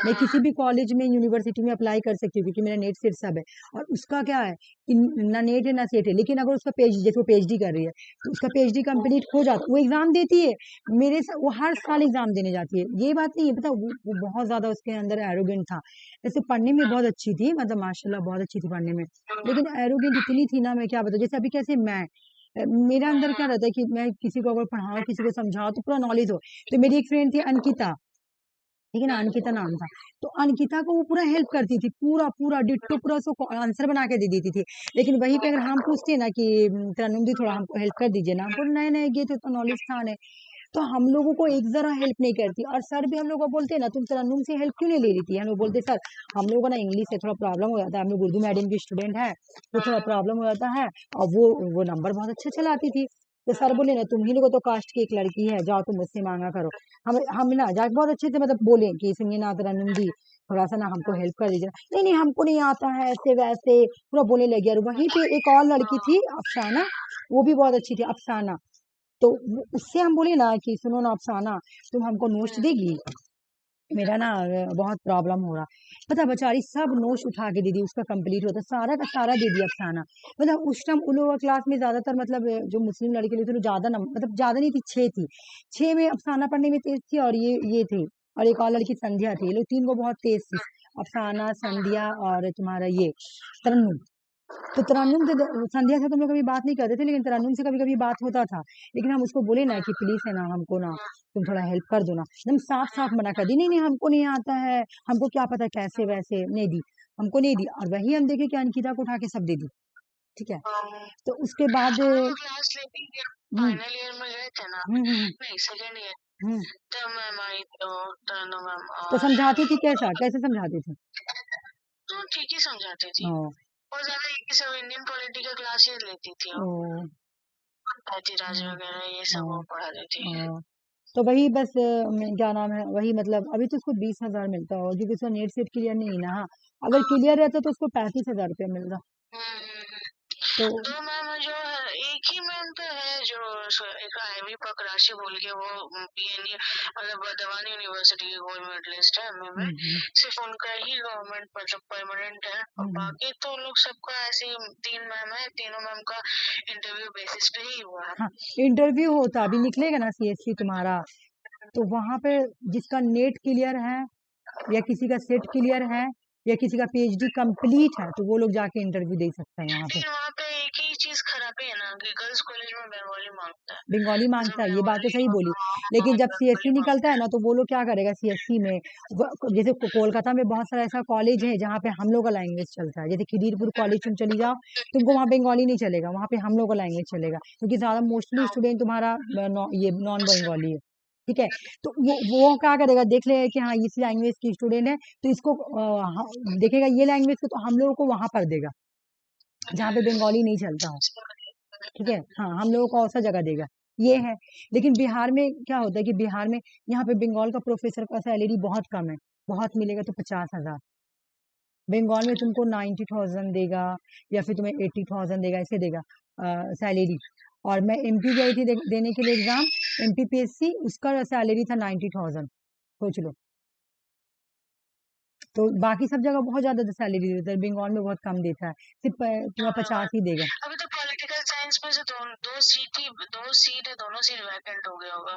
मैं किसी भी कॉलेज में यूनिवर्सिटी में अप्लाई कर सकती हूँ क्योंकि मेरा नेट सेट सब है। और उसका क्या है ना नेट है ना सेट है, लेकिन अगर उसका पीएचडी, जैसे वो पीएचडी कर रही है तो उसका पीएचडी कंप्लीट हो जाता, वो एग्जाम देती है मेरे से, वो हर साल एग्जाम देने जाती है। ये बात नहीं है, पता वो बहुत ज्यादा उसके अंदर एरोगेंट था। जैसे पढ़ने में बहुत अच्छी थी, मतलब माशाल्लाह बहुत अच्छी थी पढ़ने में, लेकिन एरोगेंट इतनी थी ना, मैं क्या बताऊँ। जैसे अभी कैसे मेरा अंदर क्या रहता है कि मैं किसी को अगर पढ़ाऊँ किसी को समझाऊँ तो पूरा नॉलेज हो। तो मेरी एक फ्रेंड थी अंकिता, ठीक है ना, अंकिता नाम था। तो अंकिता को वो पूरा हेल्प करती थी, पूरा पूरा डिट्टो पूरा उसको आंसर बना के दे देती थी। लेकिन वहीं पे अगर हम पूछते ना कि तरन्नुम दी थोड़ा हमको हेल्प कर दीजिए ना, हमको नए नए ये तो नॉलेज था नहीं, तो हम लोगों को एक जरा हेल्प नहीं करती। और सर भी हम लोग को बोलते हैं ना तुम तरन्नुम से हेल्प क्यों नहीं ले रही थी। हम लोग बोलते सर हम लोगों को ना इंग्लिश से थोड़ा प्रॉब्लम हो जाता है, हम लोग उर्दू मीडियम की स्टूडेंट है तो थोड़ा प्रॉब्लम हो जाता है। और वो नंबर बहुत अच्छा चलाती थी। तो सर बोले ना तुम ही लोगों तो कास्ट की एक लड़की है, जाओ तुम मुझसे मांगा करो। हम ना जाके बहुत अच्छे से मतलब बोले कि सुनिए ना तरन्नुम दी थोड़ा सा ना हमको हेल्प कर दीजिए। नहीं नहीं हमको नहीं आता है ऐसे वैसे पूरा बोलने लगी। और वहीं पे एक और लड़की थी अफसाना, वो भी बहुत अच्छी थी अफसाना। तो उससे हम बोले ना कि सुनो ना अफसाना तुम हमको नोट्स देगी, मेरा ना बहुत प्रॉब्लम हो रहा। पता बेचारी सब नोट्स उठा के दे दी, उसका कंप्लीट होता सारा का सारा दे दिया अफसाना। मतलब उस टाइम उन लोगों क्लास में ज्यादातर मतलब जो मुस्लिम लड़के थे ज्यादा मतलब ज्यादा नहीं थी, 6 थी। 6 में अफसाना पढ़ने में तेज थी और ये थे, और एक और लड़की संध्या थी। ये लोग तीन को बहुत तेज थी, अफसाना संध्या और तुम्हारा ये तरन्नुम। तो तरन्नुम से संध्या से तो हम लोग कभी बात नहीं करते थे, लेकिन तरन्नुम से कभी कभी बात होता था। लेकिन हम उसको बोले ना कि प्लीज है ना हमको ना तुम थोड़ा हेल्प कर दो ना, एकदम साफ साफ मना कर दी, नहीं नहीं हमको नहीं आता है, हमको क्या पता कैसे वैसे, नहीं दी, हमको नहीं दी। और वही हम देखे कि अंकिता को उठा के सब दे दी, ठीक है। तो उसके बाद क्लास लेती फाइनल ईयर में गए थे ना, हम्म नहीं सेकेंड ईयर, हम्म तब मैम आई तो तरन्नुम मैम तो और समझाती थी कैसा, कैसे समझाती थी? तो ठीक ही समझाती थी। ओ और ज्यादा ये सब इंडियन पॉलिटी का क्लास ही लेती थी ओ वो, राज वगैरह ये सब वो पढ़ाती थी। ओ, तो वही बस क्या नाम है, वही मतलब अभी तो उसको 20,000 मिलता हो क्योंकि उसका नेट सेट क्लियर नहीं ना। हाँ अगर क्लियर रहता तो उसको 35,000 रुपया मिलता। तो दो मैम जो है, एक ही मैम तो है जो एक आईवी पकराशी बोल के वो पीएनयू मतलब बर्दवान यूनिवर्सिटी की गोल्ड मेडलिस्ट है एमए में, सिर्फ उनका ही गवर्नमेंट मतलब परमानेंट है। और बाकी तो लोग सबका ऐसे ही 3 मैम है, तीनों मैम का इंटरव्यू बेसिस पे ही हुआ है। हाँ इंटरव्यू होता अभी निकलेगा ना सीएससी तुम्हारा, तो वहां पे जिसका नेट क्लियर है या किसी का सेट क्लियर है या किसी का पीएचडी कंप्लीट है तो वो लोग जाके इंटरव्यू दे सकते हैं यहाँ पे। लेकिन वहाँ पे एक ही चीज खराबी है ना कि गर्ल्स कॉलेज में बंगाली मांगता है, बंगाली तो मांगता है, ये बात तो बंगाली सही बोली। लेकिन जब सीएससी निकलता है ना तो वो लोग क्या करेगा सीएससी में, जैसे कोलकाता में बहुत सारा ऐसा कॉलेज है जहाँ पे हम लोग का लैंग्वेज चलता है। जैसे खिदीरपुर कॉलेज तुम चली जाओ, तुमको वहाँ बंगाली नहीं चलेगा, वहाँ पे हम लोग का लैंग्वेज चलेगा क्योंकि ज्यादा मोस्टली स्टूडेंट तुम्हारा ये नॉन बंगाली है, ठीक है। तो वो क्या करेगा, देख लेगा कि हाँ इस लैंग्वेज की स्टूडेंट है तो इसको देखेगा ये लैंग्वेज को, तो हम लोगों को वहां पर देगा जहाँ पे बंगाली नहीं चलता हो, ठीक है। हाँ हम लोगों को ऐसा जगह देगा, ये है। लेकिन बिहार में क्या होता है कि बिहार में यहाँ पे बंगाल का प्रोफेसर का सैलरी बहुत कम है, बहुत मिलेगा तो 50,000। बंगाल में तुमको 90,000 देगा या फिर तुम्हें 80,000 देगा, ऐसे देगा सैलरी। और मैं एमपी गई थी देने के लिए एग्जाम, एमपीपीएससी, उसका सैलरी था 90,000, सोच लो। तो बाकी सब जगह बहुत ज्यादा सैलरी देता है, बंगाल में बहुत कम देता है, सिर्फ तुम्हें 50 ही देगा। अभी तो पॉलिटिकल साइंस साइंस में से दो सीट है, दोनों सीट वैकेंट हो गया होगा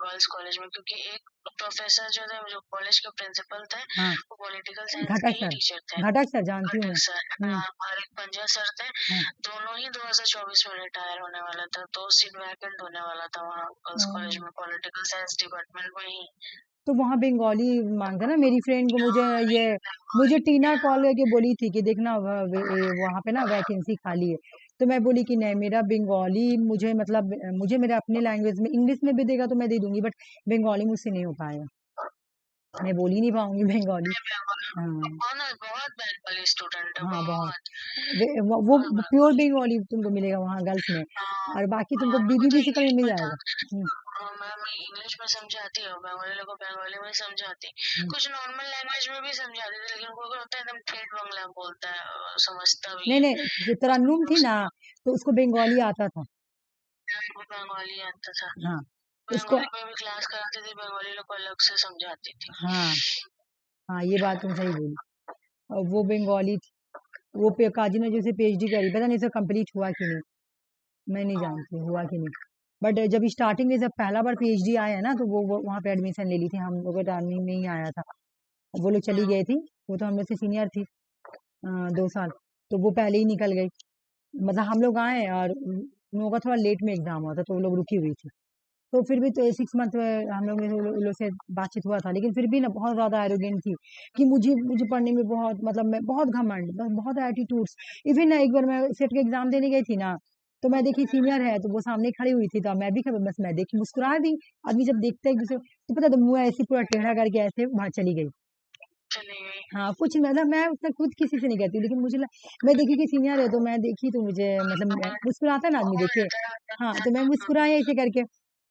गर्ल्स कॉलेज में, क्योंकि एक प्रोफेसर जो थे, जो कॉलेज के प्रिंसिपल थे, हाँ वो पॉलिटिकल साइंस घटक के ही सर, टीचर थे। घटक सर जानती हूँ घटक मैं। सर और एक पंजा सर थे, हाँ दोनों ही 2024 में रिटायर होने वाला था, तो सीट वैकेंट होने वाला था वहाँ गर्ल्स कॉलेज में पॉलिटिकल साइंस डिपार्टमेंट में ही। तो वहाँ बंगाली मांगता ना, मेरी फ्रेंड को हाँ, मुझे टीना कॉल करके बोली थी कि देखना वहाँ पे ना वैकेंसी खाली है। तो मैं बोली कि नहीं, मेरा बंगाली मुझे मतलब मुझे मेरे अपने लैंग्वेज में, इंग्लिश में भी देगा तो मैं दे दूंगी, बट बंगाली मुझसे नहीं हो पाएगा, मैं बोल ही नहीं पाऊंगी बंगाली। हाँ बहुत बंगाली स्टूडेंट है, हाँ बहुत। बहुत वो बहुत प्योर बंगाली तुमको मिलेगा वहाँ गर्ल्स में, और बाकी तुमको मेरे को तो बीबीबीसी का भी इंग्लिश मिल में था। जाएगा। मैम इंग्लिश में समझाती है, बंगाली लोग को बंगाली में समझाती, हम्म। कुछ नॉर्मल लैंग्वेज में भी समझाती थी, लेकिन कोई होता है एकदम ठेठ बंगला बोलता है, समझता भी नहीं है नहीं, जो तरन्नुम थी ना, तो उसको बंगाली आता था। वो बंगाली आता था, हाँ उसको, बंगाली में भी क्लास कराती थी, बंगाली लोग को अलग से समझाती थी। हाँ हाँ ये बात तुम सही बोली। और वो बंगाली थी, वो काजी ने जैसे पीएचडी करी, पता नहीं सर कंप्लीट हुआ कि नहीं, मैं नहीं जानती हुआ कि नहीं। बट जब स्टार्टिंग में जब पहला बार पीएचडी आया ना, तो वो वहाँ पे एडमिशन ले ली थी, हम लोग टाइमिंग में ही आया था। वो लोग चली गई थी, वो तो हम लोग से सीनियर थी 2 साल, तो वो पहले ही निकल गई। मतलब हम लोग आए और उन लोगों का थोड़ा लेट में एग्जाम हुआ था, तो वो लोग रुकी हुई थी। तो फिर भी तो 6 मंथ में हम लोग में उन लोग से बातचीत हुआ था, लेकिन फिर भी ना बहुत ज्यादा एरोगेंट थी कि मुझे मुझे पढ़ने में बहुत, मतलब मैं बहुत घमंड, बहुत एटीट्यूड्स। इवन ना एक बार मैं सेट के एग्जाम देने गई थी ना, तो मैं देखी सीनियर है, तो वो सामने खड़ी हुई थी, तो मैं भी बस मैं देखी मुस्कुरा दी। आदमी जब देखता है एक दूसरे, तो पता, तो मुंह ऐसे पूरा टेढ़ा करके ऐसे वहां चली गई। चली गई। हाँ कुछ मतलब मैं उतना खुद किसी से नहीं कहती, लेकिन मैं देखी कि सीनियर है, तो मैं देखी, तो मुझे मतलब मुस्कुराता है ना आदमी हो देख के। जाता है। हाँ तो मैं मुस्कुराई ऐसे करके,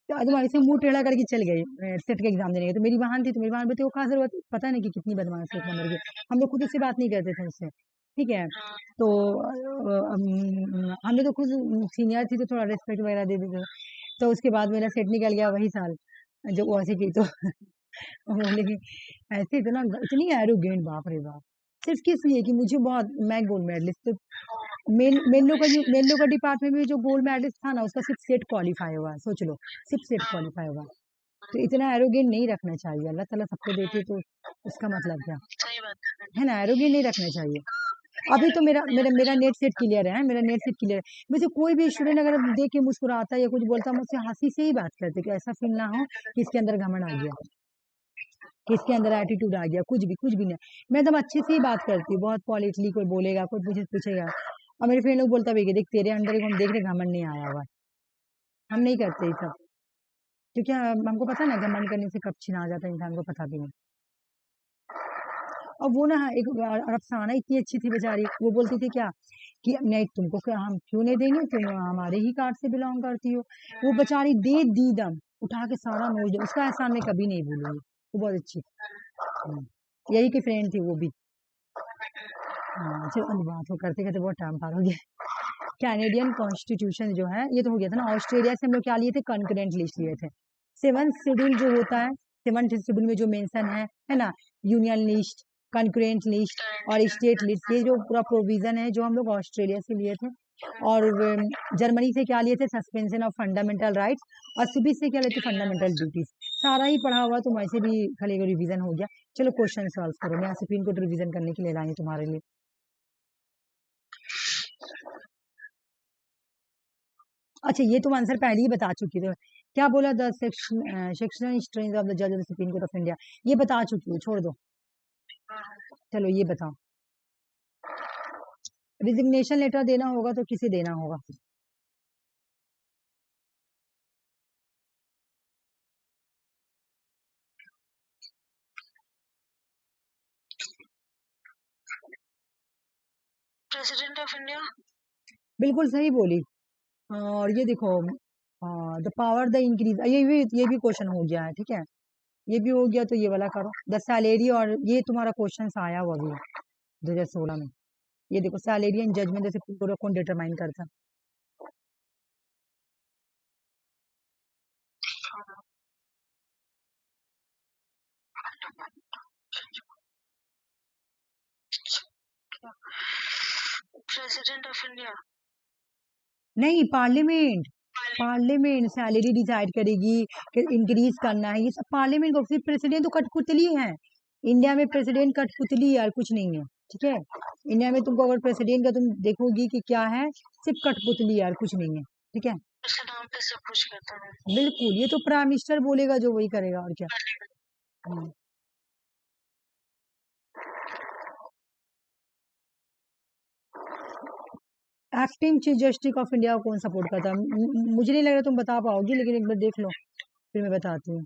तो तुम्हारे से मुंह टेढ़ा करके चल गई सेट के एग्जाम देने गई। तो मेरी बहन थी, तो मेरी बहन बोलती वो कहाँ से पता नहीं कि कितनी बदमाश है, एक नंबर की। हम लोग खुद उससे बात नहीं करते थे उससे, ठीक है। हाँ, तो हम लोग तो खुद सीनियर थी, तो थोड़ा रिस्पेक्ट वगैरह दे देते थे। तो उसके बाद मेरा सेट निकल गया वही साल जब वो ऐसे की, तो बोले कि ऐसे इतना इतनी एरोगेंट, बाप रे बाप। सिर्फ किस लिए कि मुझे बहुत, मैं गोल्ड मेडलिस्ट, तो मेन लोग का डिपार्टमेंट में जो गोल्ड मेडलिस्ट था ना, उसका सिर्फ सेट क्वालिफाई हुआ है, सोच लो, सिर्फ सेट क्वालिफाई हुआ। तो इतना एरोगेंट नहीं रखना चाहिए, अल्लाह ताला सबको देती है, तो उसका मतलब क्या सही बात है ना, एरोगेंट नहीं रखना चाहिए। अभी तो मेरा मेरा मेरा नेट सेट क्लियर है, मेरा नेट सेट क्लियर है। मुझे कोई भी स्टूडेंट अगर देख के मुस्कुराता है या कुछ बोलता है, मुझसे हंसी से ही बात करते, कि ऐसा फील ना हो कि इसके अंदर घमंड आ गया, कि इसके अंदर एटीट्यूड आ गया, कुछ भी नहीं। मैं एकदम अच्छे से ही बात करती हूँ, बहुत पॉलिटली, कोई बोलेगा, कोई मुझे पूछेगा, और मेरे फ्रेंड लोग बोलता भी कि देख तेरे अंदर एक हम देख रहे घमंड नहीं आया हुआ है। हम नहीं करते ये सब, क्योंकि हमको पता ना घमंड करने से कब छिना जाता है, इंसान को पता भी नहीं। और वो ना एक अफसाना इतनी अच्छी थी बेचारी, वो बोलती थी क्या कि नहीं तुमको क्या, हम क्यों नहीं देंगे, तुम हमारे ही कास्ट से बिलोंग करती हो। वो बेचारी दे दी दम, उठा के सारा नोच दे, उसका एहसान मैं कभी नहीं भूलूंगी, वो बहुत अच्छी थी। यही की फ्रेंड थी वो भी। हाँ चलो, अब बात हो करते करते बहुत टाइम पार हो गया। कैनेडियन कॉन्स्टिट्यूशन जो है, ये तो हो गया था ना। ऑस्ट्रेलिया से हम लोग क्या लिए थे, कंकरेंट लिस्ट लिए थे। 7th शेड्यूल जो होता है, 7th शेड्यूल में जो मेंशन है ना, यूनियन लिस्ट, कंकरेंट लिस्ट और स्टेट लिस्ट, ये जो पूरा प्रोविजन है जो हम लोग ऑस्ट्रेलिया से लिए थे। और जर्मनी से क्या लिए थे, सस्पेंशन ऑफ फंडामेंटल राइट्स, और स्विस से क्या लेते, फंडामेंटल ड्यूटीज। सारा ही पढ़ा हुआ, तो वैसे भी खाली रिवीजन हो गया। चलो क्वेश्चन सॉल्व करो, मैं सुप्रीम कोर्ट रिवीजन करने के लिए लाएंगे तुम्हारे लिए। अच्छा ये तुम आंसर पहले ही बता चुकी हो, क्या बोला, the section strength of the जज of the supreme court of India, ये बता चुकी हो, छोड़ दो। चलो ये बताओ, रिजिग्नेशन लेटर देना होगा तो किसे देना होगा। President of India. बिल्कुल सही बोली। और ये देखो, द पावर द इंक्रीज, ये भी क्वेश्चन हो गया है, ठीक है, ये भी हो गया, तो ये वाला करो, द सैलरी, और ये तुम्हारा क्वेश्चन आया हुआ भी है 2016 में। ये देखो, सैलरी एंड जजमेंट जैसे कौन डिटरमाइन करता है। President of India. नहीं, पार्लियामेंट सैलरी डिसाइड करेगी कि इंक्रीज करना है, ये सब पार्लियामेंट को। सिर्फ प्रेसिडेंट तो कठपुतली है इंडिया में, प्रेसिडेंट कठपुतली है और कुछ नहीं है, ठीक है। इंडिया में तुमको अगर प्रेसिडेंट का तुम देखोगी कि क्या है, सिर्फ कठपुतली है और कुछ नहीं है, ठीक है। उसके नाम पे सब कुछ कहता है। बिल्कुल, ये तो प्राइम मिनिस्टर बोलेगा जो वही करेगा, और क्या। Acting chief justice of India को कौन सपोर्ट करता है? मुझे नहीं लग रहा तुम बता पाओगी, लेकिन एक बार देख लो फिर मैं बताती हूँ।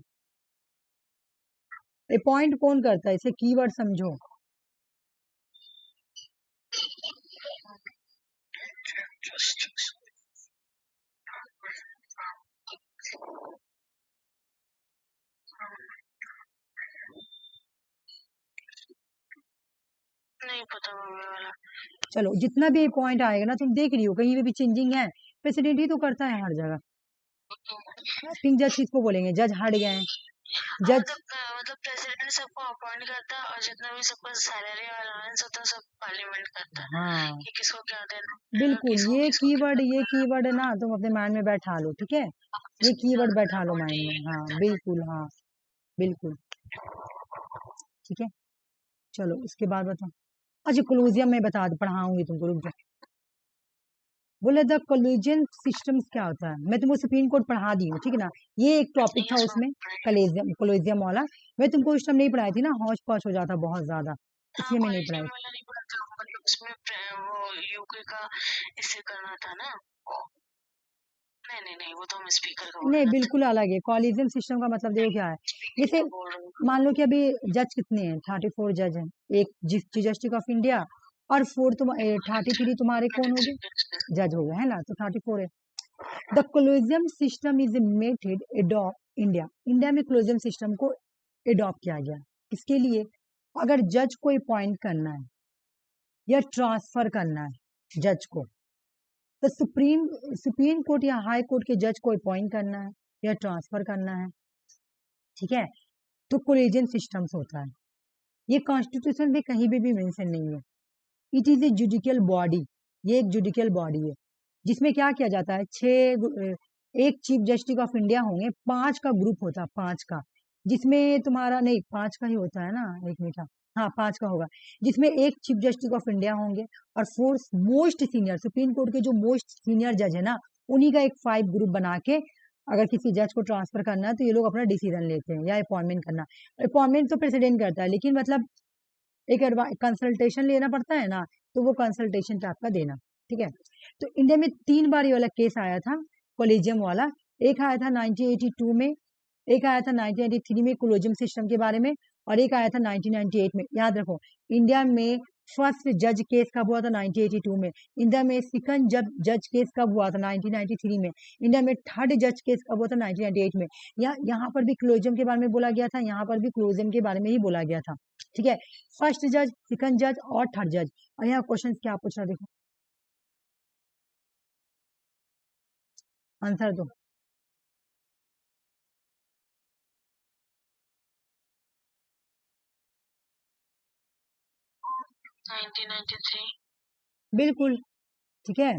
अपॉइंट कौन करता है, इसे कीवर्ड समझो। नहीं पता मम्मी वाला। चलो, जितना भी पॉइंट आएगा ना, तुम देख रही हो कहीं पे भी चेंजिंग है, प्रेसिडेंट ही तो करता है हर जगह। एक्टिंग जज किसको बोलेंगे? जज हट गए, जज मतलब प्रेसिडेंट सबको अपॉइंट करता है और जितना भी सबका सैलरी अलाउंस होता है सब पार्लियामेंट करता है। हाँ कि किसको क्या देना, बिल्कुल, किसको ये किसको कीवर्ड है ना, तुम अपने माइंड में बैठा लो, ठीक है। ये कीवर्ड बैठा लो माइंड में, हाँ बिल्कुल, हाँ बिल्कुल, ठीक है। चलो उसके बाद बताओ। अच्छा, कोलोजियम में बता पढ़ाऊंगी तुमको, रुक जाओ। बोले द कोलिजन सिस्टम्स क्या होता है, मैं तुमको सुप्रीम कोर्ट पढ़ा दी हूँ, ठीक है ना। ये एक टॉपिक था उसमें, कोलिजियम वाला। मैं तुमको उस टाइम नहीं पढ़ाई थी ना, हौच पौच हो जाता बहुत ज्यादा, इसलिए मैं नहीं पढ़ाई। उसमें वो यूके का इससे करना था ना। नहीं वो तो हम स्पीकर का नहीं, बिल्कुल अलग है। कॉलिजन सिस्टम का मतलब देखो क्या है, जैसे मान लो कि अभी जज कितने हैं, 34 जज हैं, एक चीफ जस्टिस ऑफ इंडिया, और 33 तुम्हारे कौन हो गए, जज हो गए, है ना, तो 34 है। The collegium system is method adopt India में कोलिजियम सिस्टम को एडॉप्ट किया गया। किसके लिए? अगर जज को अपॉइंट करना है या ट्रांसफर करना है जज को, तो सुप्रीम कोर्ट या हाई कोर्ट के जज को अपॉइंट करना है या ट्रांसफर करना है, ठीक है, तो कोलिजियन सिस्टम्स होता है। ये कॉन्स्टिट्यूशन में कहीं भी मेंशन नहीं है। It is a judicial body, ये एक जुडिशियल बॉडी है जिसमें क्या किया जाता है, एक चीफ जस्टिस ऑफ इंडिया होंगे, 5 का ग्रुप होता है, 5 का, जिसमें तुम्हारा नहीं 5 का ही होता है ना, एक मिनट, हाँ 5 का होगा, जिसमें एक चीफ जस्टिस ऑफ इंडिया होंगे और 4 मोस्ट सीनियर, सुप्रीम कोर्ट के जो मोस्ट सीनियर जज है ना, उन्हीं का एक 5 ग्रुप बना के अगर किसी जज को ट्रांसफर करना है तो ये लोग अपना डिसीजन लेते हैं, या अपॉइंटमेंट करना। अपॉइंटमेंट तो प्रेसिडेंट करता है, लेकिन मतलब एक कंसल्टेशन लेना पड़ता है ना, तो वो कंसल्टेशन टाइप का देना, ठीक है। तो इंडिया में 3 बार ये वाला केस आया था, कोलिजियम वाला। एक आया था 1982 में, एक आया था 1983 में कोलिजियम सिस्टम के बारे में, और एक आया था 1998 में। याद रखो, इंडिया में फर्स्ट जज केस कब हुआ था? 1982 में। इंडिया में सेकंड जज केस कब हुआ था? 1993 में। इंडिया में थर्ड जज केस कब हुआ था? 1998 में। यहाँ पर भी कोलिजियम के बारे में बोला गया था, यहाँ पर भी कोलिजियम के बारे में ही बोला गया था, ठीक है। फर्स्ट जज, सेकंड जज और थर्ड जज। और यहाँ क्वेश्चन क्या पूछ रहा, देखो आंसर दो। 1993। बिल्कुल, ठीक है,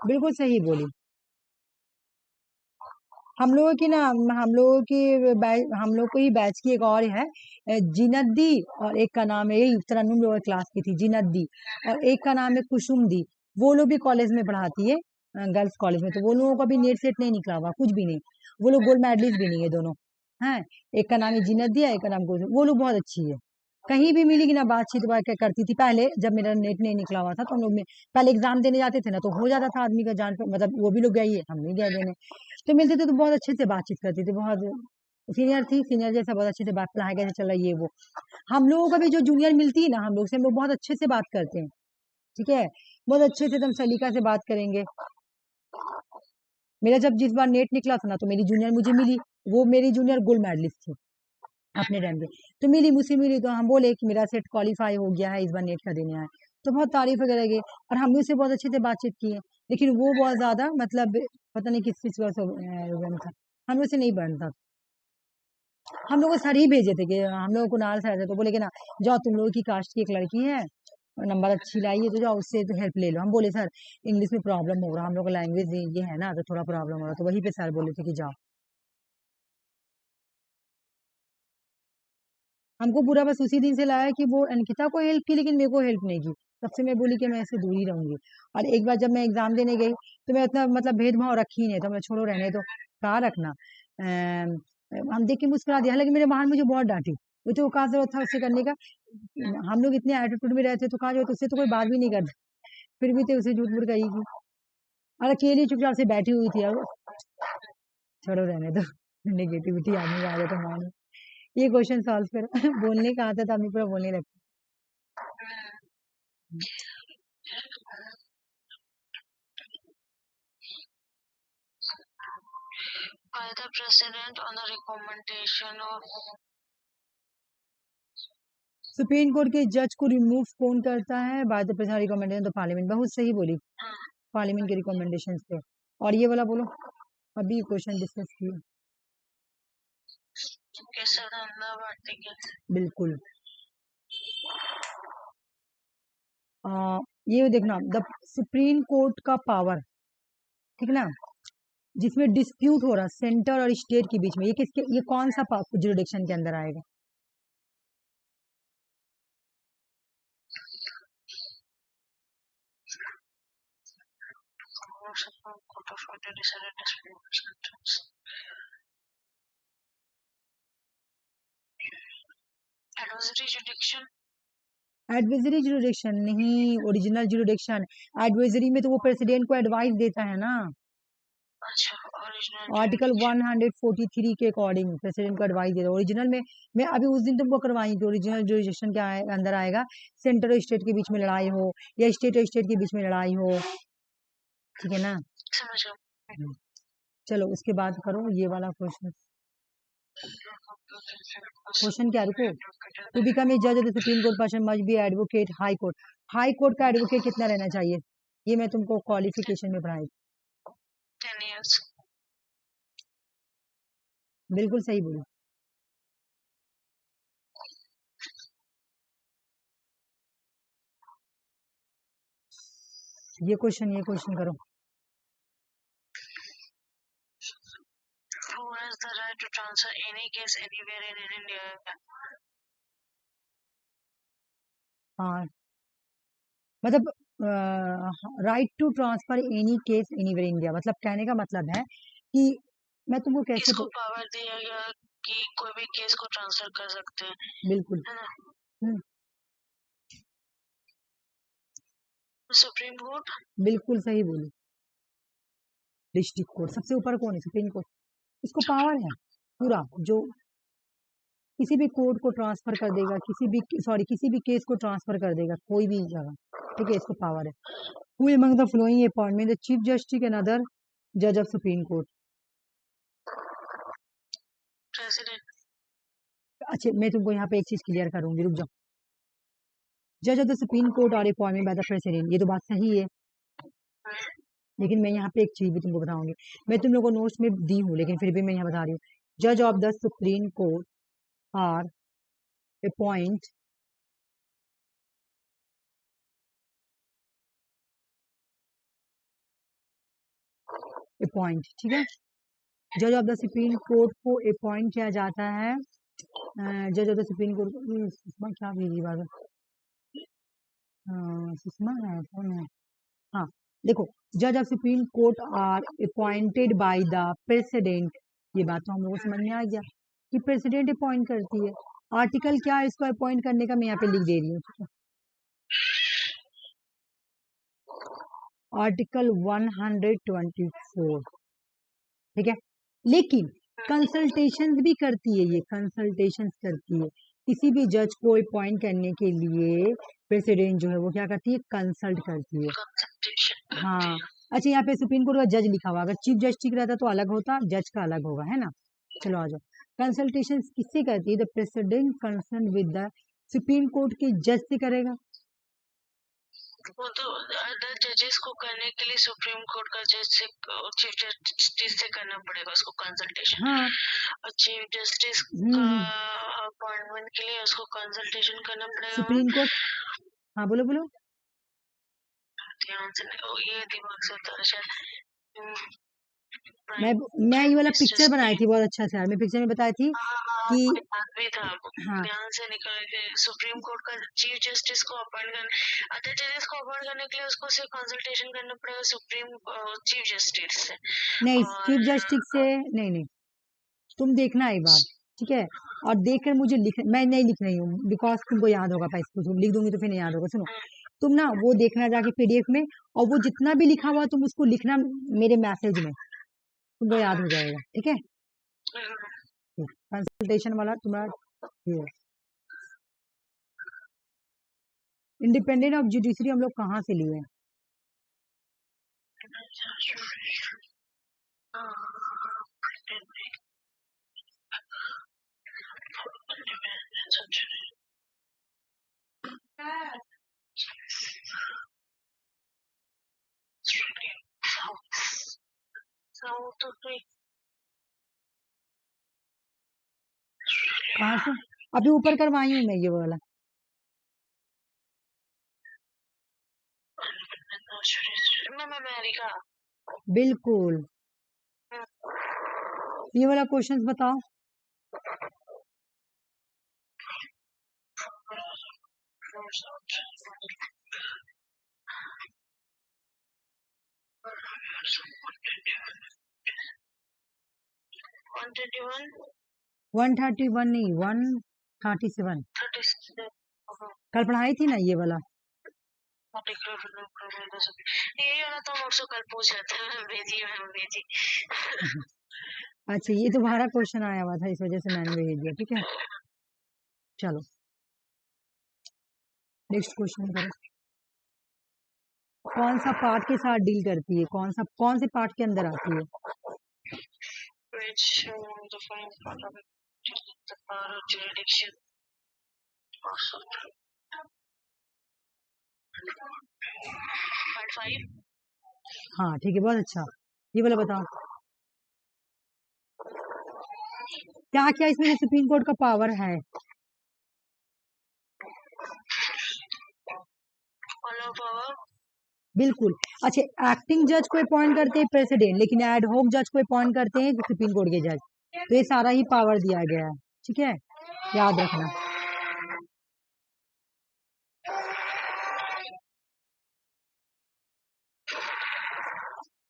बिल्कुल सही बोली। हम लोगों की ना, हम लोगों की हम लोग को ही बैच की एक और है, जीनत दी, और एक का नाम है, यही तरन्नुम लोग क्लास की थी, जीनत दी, और एक का नाम है कुसुम दी। वो लोग भी कॉलेज में पढ़ाती है, गर्ल्स कॉलेज में। तो वो लोगों का भी नेट सेट नहीं निकला हुआ, कुछ भी नहीं, वो लोग गोल्ड मेडलिस्ट भी नहीं है दोनों, हैं। एक का नाम है जीनत दी, एक का नाम कुसुम। वो लोग बहुत अच्छी है, कहीं भी मिलेगी ना, बातचीत करती थी। पहले जब मेरा नेट नहीं निकला हुआ था तो हम लोग में पहले एग्जाम देने जाते थे ना, तो हो जाता था आदमी का जान, मतलब वो भी लोग गई है, हम नहीं गए देने, तो मिलते थे तो बहुत अच्छे से बातचीत करती थी, बहुत सीनियर थी, सीनियर जैसा बहुत अच्छे से बात, पढ़ाई कैसे चल रही है वो। हम लोगों का भी जो जूनियर मिलती है ना, हम लोग से, हम लोग बहुत अच्छे से बात करते हैं, ठीक है, बहुत अच्छे से एकदम सलीका से बात करेंगे। मेरा जब जिस बार नेट निकला था ना, तो मेरी जूनियर मुझे मिली, वो मेरी जूनियर गोल्ड मेडलिस्ट थी अपने टाइम पे, तो मिली, मुझसे मिली, तो हम बोले कि मेरा सेट क्वालिफाई हो गया है, इस बार नेट का देने आए, तो बहुत तारीफ वगैरह की, और हम उससे बहुत अच्छे से बातचीत की है। लेकिन वो बहुत ज्यादा, मतलब पता नहीं किस चीज का था, हम लोग से नहीं बनता। हम लोग को सर ही भेजे थे कि हम लोग को नाल सर थे, तो बोले कि ना, जाओ तुम लोगों की कास्ट की एक लड़की है, नंबर अच्छी लाई है तो जाओ उससे तो हेल्प ले लो। हम बोले सर इंग्लिश में प्रॉब्लम हो रहा, हम लोग का लैंग्वेज ये है ना तो थोड़ा प्रॉब्लम हो रहा, तो वहीं पे सर बोले थे कि जाओ। हमको बुरा बस उसी दिन से लगा कि वो अंकिता को हेल्प की लेकिन मेरे को हेल्प नहीं की, तब से मैं बोली कि मैं इससे दूर ही रहूंगी। और एक बार जब मैं एग्जाम देने गई तो मैं उतना मतलब भेदभाव रखी नहीं, तो मैं छोड़ो रहने तो कहा रखना। हम देख के मुस्कुरा दिया, हालांकि मेरे बहन मुझे बहुत डांटी, वो तो कहा जरूरत था उससे करने का, हम लोग इतने एटीट्यूड में रहते तो कहा जो उससे तो कोई बात भी नहीं करता, फिर भी तो उसे झूठ मूठ कही की। और अकेली चुपचाप से बैठी हुई थी, अब छोड़ो रहने दो, नेगेटिविटी आदमी आ जाता हमारे। ये क्वेश्चन सॉल्व कर बोलने का आता था, अभी पूरा बोलने लगता। By the president on the recommendation of supreme court के जज को रिमूव कौन करता है? बाय द प्रेसिडेंट रिकमेंडेशन तो पार्लियामेंट, बहुत सही बोली, पार्लियामेंट के रिकमेंडेशन पे। और ये वाला बोलो, अभी क्वेश्चन डिस्कस किया। बिल्कुल। ये देखना, द सुप्रीम कोर्ट का पावर, ठीक ना, जिसमें डिस्प्यूट हो रहा सेंटर और स्टेट के बीच में, ये किसके, ये कौन सा जुरिडिक्शन के अंदर आएगा? एडवाइजरी जुरिडिक्शन नहीं, ओरिजिनल जुरिडिक्शन। एडवाइजरी में तो वो प्रेसिडेंट को एडवाइस देता है ना, आर्टिकल 143 के अकॉर्डिंग प्रेसिडेंट को एडवाइस देता है। ओरिजिनल में मैं अभी उस दिन तुमको करवाई थी, ओरिजिनल जुरिडिक्शन के अंदर आएगा सेंटर और स्टेट के बीच में लड़ाई हो या स्टेट और स्टेट के बीच में लड़ाई हो, ठीक है ना। चलो उसके बाद करो ये वाला क्वेश्चन। क्वेश्चन क्या, रुको, टू बिकम ए जज of the supreme court person must be advocate high court. High court का एडवोकेट कितना रहना चाहिए? ये मैं तुमको क्वालिफिकेशन में पढ़ाई। 10 years। बिल्कुल सही बोली। ये क्वेश्चन करो। Who has the right to transfer any case anywhere in India? हाँ, मतलब right to transfer any case anywhere India, मतलब कहने का मतलब है कि मैं तुमको कैसे किसको पावर दिया गया कि कोई भी केस को ट्रांसफर कर सकते हैं? बिल्कुल, सुप्रीम कोर्ट। बिल्कुल सही बोली। डिस्ट्रिक्ट कोर्ट सबसे ऊपर कौन है? सुप्रीम कोर्ट, इसको पावर है पूरा, जो किसी भी कोर्ट को ट्रांसफर कर देगा, किसी भी केस को ट्रांसफर कर देगा कोई भी जगह, ठीक है, इसको पावर है। Who among the following appointment the chief justice and other जज ऑफ सुप्रीम कोर्ट? प्रेसिडेंट। अच्छा मैं तुमको यहाँ पे एक चीज क्लियर करूंगी, रुक जाओ। जज ऑफ द सुप्रीम कोर्ट और अपॉइंटमेंट बाय द प्रेसिडेंट, ये तो बात सही है, लेकिन मैं यहाँ पे एक चीज भी तुमको बताऊंगी, मैं तुम लोगों को नोट्स में दी हूँ लेकिन फिर भी मैं यहाँ बता रही हूँ। जज of the supreme court are appoint ठीक है, जज ऑफ द सुप्रीम कोर्ट को अपॉइंट किया जाता है। जज of the supreme court, Sushma क्या भेजी बात, सुषमा है कौन है? हाँ देखो, जज of supreme court are appointed by the president, ये बात तो हम लोगों को समझ में आ गया कि प्रेसिडेंट अपॉइंट करती है। आर्टिकल क्या है इसको अपॉइंट करने का, मैं यहाँ पे लिख दे रही हूँ, ठीक है, आर्टिकल 124, ठीक है। लेकिन कंसल्टेशन भी करती है, ये कंसल्टेशन करती है, किसी भी जज को अपॉइंट करने के लिए प्रेसिडेंट जो है वो क्या करती है, कंसल्ट करती है। हाँ अच्छा, यहाँ पे सुप्रीम कोर्ट का जज लिखा हुआ, अगर चीफ जस्टिस रहता तो अलग होता, जज का अलग होगा, है ना। चलो आ जाओ, कंसल्टेशन किससे करती है? The president concern with the supreme court के जज से करेगा। वो तो अदर जजेस को करने के लिए सुप्रीम कोर्ट का जज से, चीफ जस्टिस से करना पड़ेगा उसको कंसल्टेशन। हाँ, और चीफ जस्टिस का अपॉइंटमेंट के लिए उसको कंसल्टेशन करना पड़ेगा सुप्रीम कोर्ट, हाँ बोलो बोलो। ध्यान से ये दिमाग से उतर शायद मैं ये वाला पिक्चर बनाई थी बहुत अच्छा सा, मैं पिक्चर में बताई थी कि भी था। हाँ ध्यान से निकल के सुप्रीम कोर्ट का चीफ जस्टिस को अपॉइंट करने, अदर जजेस को अपॉइंट करने के लिए उसको सिर्फ कंसल्टेशन करना पड़ेगा सुप्रीम चीफ जस्टिस से। नहीं, और चीफ जस्टिस से नहीं, तुम देखना एक बार, ठीक है, और देखकर मुझे मैं नहीं लिख रही हूँ बिकॉज तुमको याद होगा, पर तुम लिख दूंगी तो फिर नहीं याद होगा। सुनो, तुम ना वो देखना जाके पीडीएफ में, और वो जितना भी लिखा हुआ तुम उसको लिखना मेरे मैसेज में, तुमको याद हो जाएगा, ठीक है। कंसल्टेशन वाला तुम्हारा ये इंडिपेंडेंट ऑफ जुडिशरी हम लोग कहाँ से लिए? कहाँ से? अभी ऊपर करवाई हूँ मैं ये वाला। अमेरिका। बिल्कुल, ये वाला क्वेश्चन बताओ। वन 131 नहीं, 137 कल पढ़ाई थी ना ये वाला। यही वाला तो हम कल पूछ रहे थे, भेजी। अच्छा, ये तुम्हारा क्वेश्चन आया हुआ था, इस वजह से मैंने भेज दिया, ठीक है। चलो नेक्स्ट क्वेश्चन करो। कौन सा पार्ट के साथ डील करती है, कौन से पार्ट के अंदर आती है? Which defines part of it, the power of jurisdiction. Awesome. Part 5. हाँ ठीक है, बहुत अच्छा। ये वाला बताओ, क्या क्या इसमें सुप्रीम कोर्ट का पावर है? बिल्कुल। अच्छा, एक्टिंग जज को अपॉइंट करते हैं प्रेसिडेंट, लेकिन एड होक जज को अपॉइंट करते हैं सुप्रीम कोर्ट के जज। तो ये सारा ही पावर दिया गया है, ठीक है, याद रखना।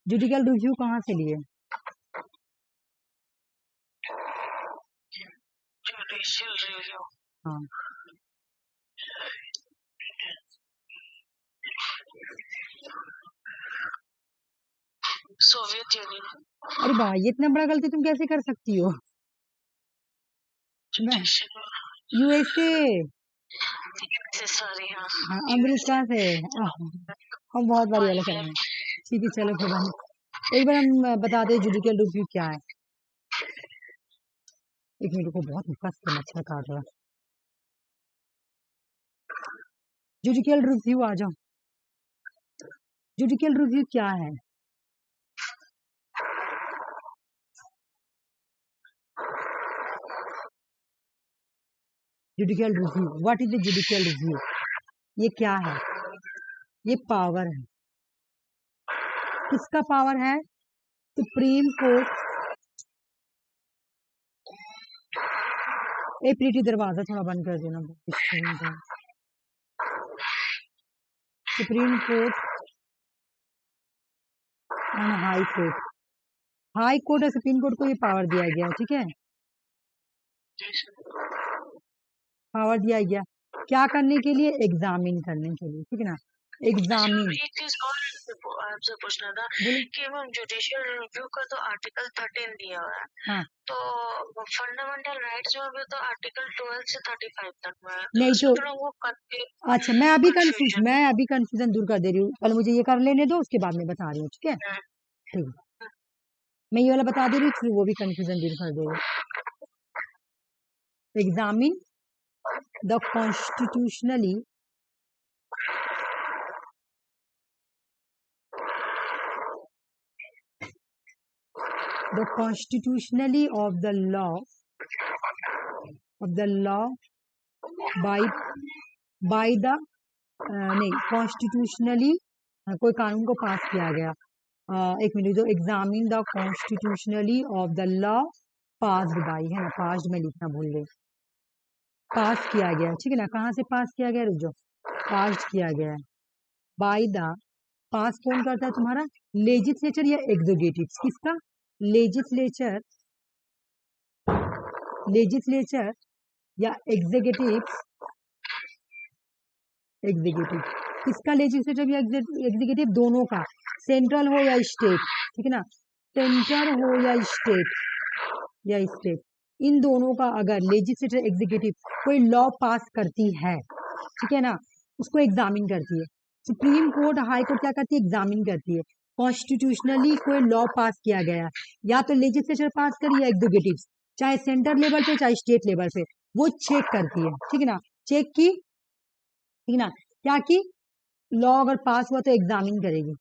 जुडिशियल रिव्यू कहाँ से लिए? हाँ, सोवियत यूनियन। अरे भाई, इतना बड़ा गलती तुम कैसे कर सकती हो? यूएसए। हाँ, अमेरिका से। हम बहुत बारी वाला करेंगे, ठीक है, चलो कोई बात नहीं। एक बार हम बता दें जुडिशियल रिव्यू क्या है। एक मिनट को, बहुत कस के मच्छर काट रहा। जुडिशियल रिव्यू आ जाओ। जुडिशियल रिव्यू क्या है? Judicial review, what is the judicial review? ये क्या है? ये पावर है। किसका पावर है? Supreme court. ए प्रीति, दरवाजा थोड़ा बंद कर देना। Supreme court and high court. High court और सुप्रीम कोर्ट को ये पावर दिया गया है, ठीक है, पावर दिया गया क्या करने के लिए? एग्जामिन करने के लिए, ठीक है ना, एग्जामिन। एक चीज और आपसे पूछना था कि मैम जुडिशियल रिव्यू का तो आर्टिकल 13 दिया हुआ है, हाँ, तो फंडामेंटल राइट्स में भी तो आर्टिकल 12 से 35 तक में है, नहीं तो वो अच्छा, मैं अभी कंफ्यूजन दूर कर दे रही हूँ, पहले मुझे ये कर लेने दो, उसके बाद में बता रही हूँ, ठीक है, ठीक है, मैं ये वाला बता दे रही हूँ, फिर वो भी कंफ्यूजन दूर कर देगा। Examine the constitutionally of the law by the नहीं, कॉन्स्टिट्यूशनली कोई कानून को पास किया गया। एक मिनट दो, examine the constitutionally of the law passed by, है ना, पास्ड में लिखना भूल गए, पास किया गया, ठीक है ना। कहाँ से पास किया गया, रुक जाओ, पास किया गया है बाय द, पास कौन करता है तुम्हारा, लेजिस्लेचर या एग्जीक्यूटिव, किसका, लेजिस्लेचर, लेजिस्लेचर या एग्जीक्यूटिव, एग्जीक्यूटिव किसका, लेजिस्लेटिव या एग्जीक्यूटिव, दोनों का, सेंट्रल हो या स्टेट, ठीक है ना, सेंटर हो या स्टेट, इन दोनों का अगर लेजिस्लेटिव एग्जीक्यूटिव कोई लॉ पास करती है, ठीक है ना, उसको एग्जामिन करती है। सुप्रीम कोर्ट, हाई कोर्ट क्या करती है, एग्जामिन करती है। कॉन्स्टिट्यूशनली कोई लॉ पास किया गया, या तो लेजिस्लेचर पास करी या एग्जीक्यूटिव, चाहे सेंटर लेवल पे चाहे स्टेट लेवल पे, वो चेक करती है, ठीक है ना, चेक की, ठीक है ना, क्या की, लॉ अगर पास हुआ तो एग्जामिन करेगी,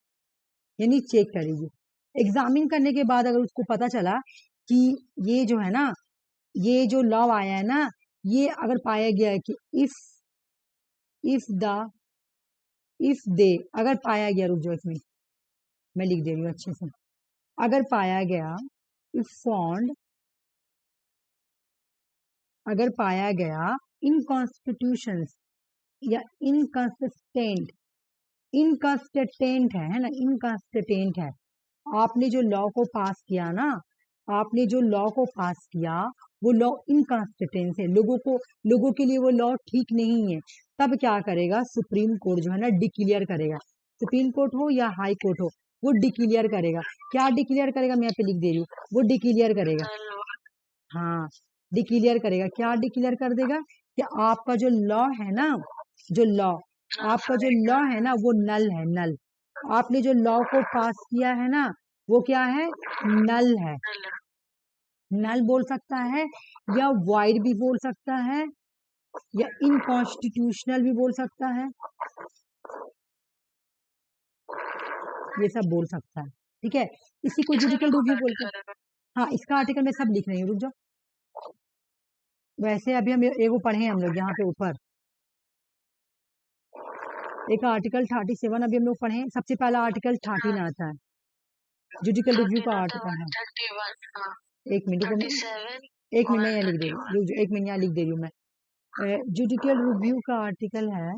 यानी चेक करेगी। एग्जामिन करने के बाद अगर उसको पता चला कि ये जो है ना, ये जो लॉ आया है ना, ये अगर पाया गया है कि इफ दे, अगर पाया गया, रुक जाओ इसमें मैं लिख दे रही हूँ अच्छे से, अगर पाया गया, इफ फाउंड, अगर पाया गया इनकॉन्स्टिट्यूशन या इनकंसिस्टेंट, इनकंसिस्टेंट है ना, इनकंसिस्टेंट है, आपने जो लॉ को पास किया ना, आपने जो लॉ को पास किया वो लॉ इनकंसिस्टेंट है, लोगों के लिए वो लॉ ठीक नहीं है, तब क्या करेगा, सुप्रीम कोर्ट जो है ना डिक्लेयर करेगा, सुप्रीम कोर्ट हो या हाई कोर्ट हो, वो डिक्लेयर करेगा। क्या डिक्लेयर करेगा, मैं यहाँ पे लिख दे रही हूँ, वो डिक्लेयर करेगा, हाँ डिक्लेयर करेगा, क्या डिक्लेयर कर देगा कि आपका जो लॉ है ना, जो लॉ, आपका जो लॉ है ना वो नल है, नल, आपने जो लॉ को पास किया है ना वो क्या है, नल है, नल बोल सकता है, या वाइड भी बोल सकता है, या इनकॉन्स्टिट्यूशनल भी बोल सकता है, ये सब बोल सकता है, ठीक है, इसी को जुडिशियल रिव्यू बोलते हैं। हाँ, इसका आर्टिकल मैं सब लिख रही हूँ, रुक जाओ, वैसे अभी हम एगो पढ़े हम लोग यहाँ पे ऊपर, एक आर्टिकल 37 अभी हम लोग पढ़े, सबसे पहला आर्टिकल 13 आता है, जुडिशियल रिव्यू का आर्टिकल है, एक मिनट मैं यहाँ लिख दे रही हूँ, एक मिनट यहाँ लिख दे रही हूँ मैं, जुडिशियल रिव्यू का आर्टिकल है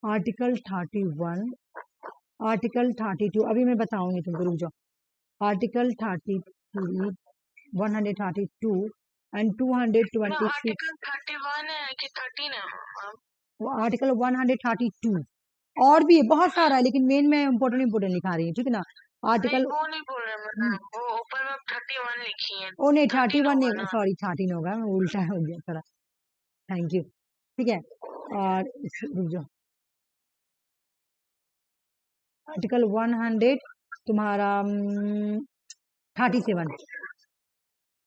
आर्टिकल 31, आर्टिकल 32, अभी मैं बताऊंगी तुमको, रुक जाओ, आर्टिकल 33, 132 एंड 226, वो आर्टिकल 132 और भी बहुत सारा है, लेकिन मेन में इम्पोर्टेंट लिखा रही है, ठीक है ना, आर्टिकल वो नहीं बोल रहे, मतलब वो ऊपर में 31 लिखी है, ओ नहीं 31 नहीं, सॉरी 13 होगा, उल्टा हो गया थोड़ा, थैंक यू, ठीक है, और रुक जाओ, आर्टिकल 100 तुम्हारा 37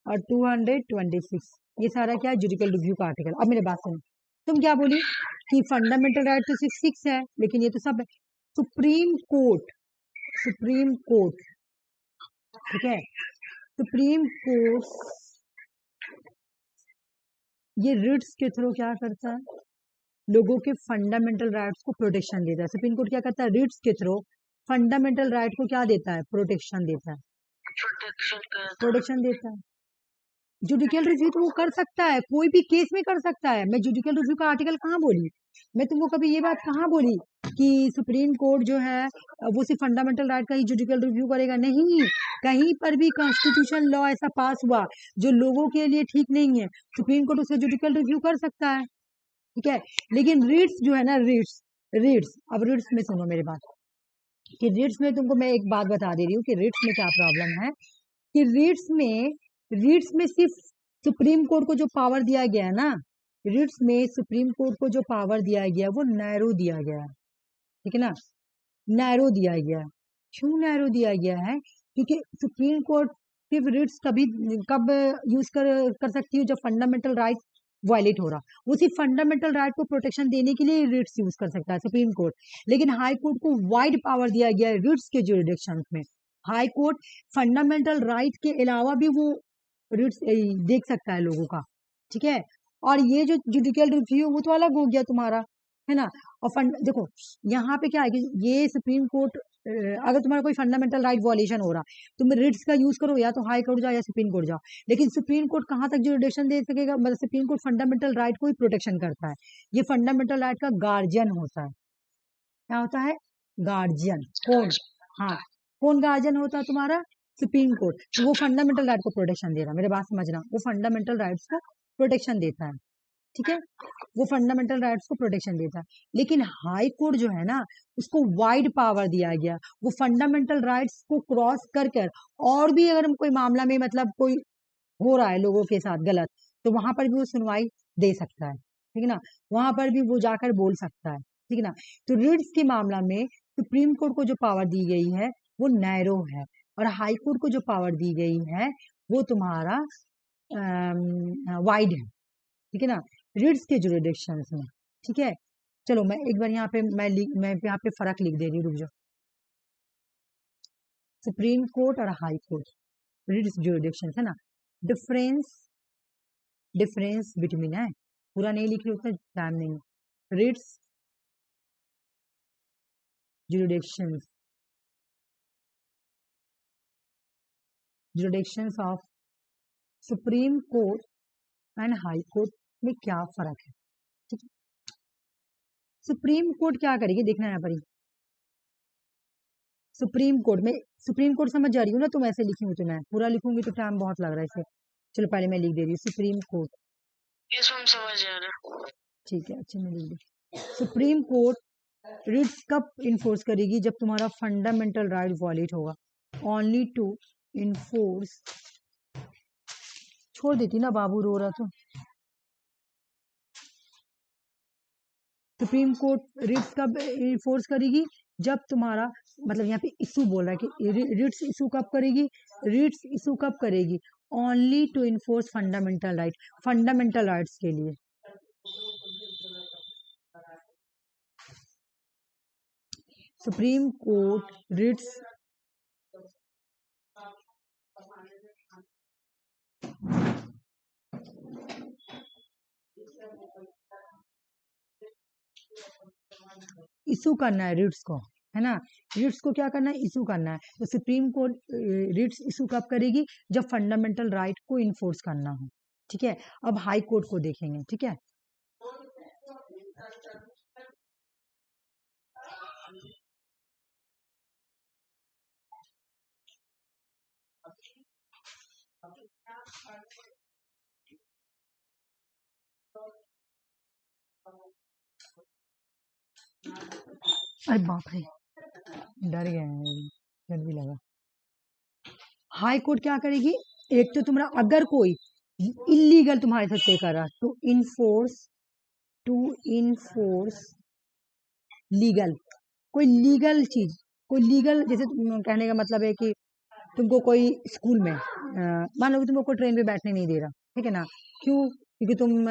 और 226, ये सारा क्या है, जुडिशियल रिव्यू का आर्टिकल। अब मेरे बात सुनो, तुम क्या बोली कि फंडामेंटल राइट तो सिर्फ 6 है, लेकिन ये तो सब है, सुप्रीम कोर्ट, सुप्रीम कोर्ट, ठीक है, सुप्रीम कोर्ट ये रिट्स के थ्रू क्या करता है, लोगों के फंडामेंटल राइट्स को प्रोटेक्शन देता है। सुप्रीम कोर्ट क्या करता है, रिट्स के थ्रू फंडामेंटल राइट को क्या देता है, प्रोटेक्शन देता है, प्रोटेक्शन देता है। जुडिशियल रिव्यू तो वो कर सकता है, कोई भी केस में कर सकता है, मैं जुडिशियल रिव्यू का आर्टिकल कहाँ बोली, मैं तुमको कभी ये बात कहाँ बोली कि सुप्रीम कोर्ट जो है वो सिर्फ फंडामेंटल राइट का ही जुडिशियल रिव्यू करेगा, नहीं, कहीं पर भी कॉन्स्टिट्यूशन लॉ ऐसा पास हुआ जो लोगों के लिए ठीक नहीं है, सुप्रीम कोर्ट उसका जुडिशियल रिव्यू कर सकता है, ठीक है, लेकिन रिट्स जो है ना, रिट्स, अब रिट्स में सुनो मेरी बात, कि रिट्स में तुमको मैं एक बात बता दे रही हूँ कि रिट्स में क्या प्रॉब्लम है, कि रिट्स में सिर्फ सुप्रीम कोर्ट को जो पावर दिया गया है ना, रिट्स में सुप्रीम कोर्ट को जो पावर दिया गया है वो नैरो दिया गया है, ठीक है ना, नैरो दिया गया है। क्यों नैरो दिया गया है, क्योंकि सुप्रीम कोर्ट सिर्फ रिट्स कब यूज कर सकती है, जब फंडामेंटल राइट वायलेट हो रहा, वो सिर्फ फंडामेंटल राइट को प्रोटेक्शन देने के लिए रिट्स यूज कर सकता है सुप्रीम कोर्ट, लेकिन हाई कोर्ट को वाइड पावर दिया गया है रिट्स के ज्यूरिडिक्शन में। हाई कोर्ट फंडामेंटल राइट के अलावा भी वो रिट्स देख सकता है लोगों का, ठीक है, और ये जो जुडिशियल रिव्यू वो तो अलग हो गया तुम्हारा, है ना। और देखो यहाँ पे क्या है कि ये सुप्रीम कोर्ट, अगर तुम्हारा कोई फंडामेंटल राइट वॉल्यूशन हो रहा, तुम रिट्स का यूज करो, या तो हाई कोर्ट जाओ या सुप्रीम कोर्ट जाओ। लेकिन सुप्रीम कोर्ट कहाँ तक जुडिक्शन दे सकेगा, मतलब सुप्रीम कोर्ट फंडामेंटल राइट को ही प्रोटेक्शन करता है, ये फंडामेंटल राइट का गार्जियन होता है। क्या होता है? गार्जियन। कौन? हाँ, कौन गार्जियन होता है तुम्हारा? Supreme court. तो वो फंडामेंटल राइट को प्रोटेक्शन दे रहा है, मेरे बात समझना, वो फंडामेंटल राइट्स को प्रोटेक्शन देता है, ठीक है, वो फंडामेंटल राइट्स को प्रोटेक्शन देता है। लेकिन हाई कोर्ट जो है ना, उसको वाइड पावर दिया गया, वो फंडामेंटल राइट्स को क्रॉस कर कर और भी अगर कोई मामला में मतलब कोई हो रहा है लोगों के साथ गलत, तो वहां पर भी वो सुनवाई दे सकता है, ठीक है ना, वहां पर भी वो जाकर बोल सकता है, ठीक है ना। तो रिट्स के मामला में सुप्रीम कोर्ट को जो पावर दी गई है वो नैरो है, और हाई कोर्ट को जो पावर दी गई है वो तुम्हारा वाइड है, ठीक है ना, रिट्स के जुरिडिक्शंस में, ठीक है। चलो मैं एक बार यहाँ पे मैं यहाँ पे फर्क लिख दे रही हूँ, रुक जाओ। सुप्रीम कोर्ट और हाई कोर्ट रिट्स जुरिडिक्शंस है ना, डिफरेंस बिटवीन है, पूरा नहीं लिख रही, उतना टाइम नहीं। Writs jurisdictions of supreme court and high court में क्या फर्क है, ठीक है। सुप्रीम कोर्ट क्या करेगी, देखना यहाँ पर, सुप्रीम कोर्ट समझ जा रही हूँ ना तुम, ऐसे लिखी हूँ तो मैं पूरा लिखूंगी तो टाइम बहुत लग रहा है इसे। चलो पहले मैं लिख दे रही हूँ सुप्रीम कोर्ट, समझ आ रहा, ठीक है, अच्छा मैं लिख दी। सुप्रीम कोर्ट रिट्स कब इन्फोर्स करेगी, जब तुम्हारा फंडामेंटल राइट वॉलेट होगा, ओनली टू इन्फोर्स, छोड़ देती ना बाबू रो रहा तो। सुप्रीम कोर्ट रिट्स कब इन्फोर्स करेगी, जब तुम्हारा मतलब यहाँ पे इशू बोल रहा है कि रिट्स इशू कब करेगी, रिट्स इशू कब करेगी, only to enforce fundamental right, fundamental rights के लिए। सुप्रीम कोर्ट रिट्स इशू करना है रिट्स को, है ना, रिट्स को क्या करना है, इशू करना है। तो सुप्रीम कोर्ट रिट्स इशू कब करेगी, जब फंडामेंटल राइट को इन्फोर्स करना हो, ठीक है। अब हाई कोर्ट को देखेंगे, ठीक है। अरे बाप रे, डर गए, डर भी लगा। हाई कोर्ट क्या करेगी, एक तो तुम्हारा अगर कोई इलीगल तुम्हारे साथ पे कर रहा, टू इनफोर्स लीगल, कोई लीगल चीज, कोई लीगल, जैसे कहने का मतलब है कि तुमको कोई स्कूल में मान लो कि तुमको कोई ट्रेन पे बैठने नहीं दे रहा, ठीक है ना, क्यों, क्योंकि तुम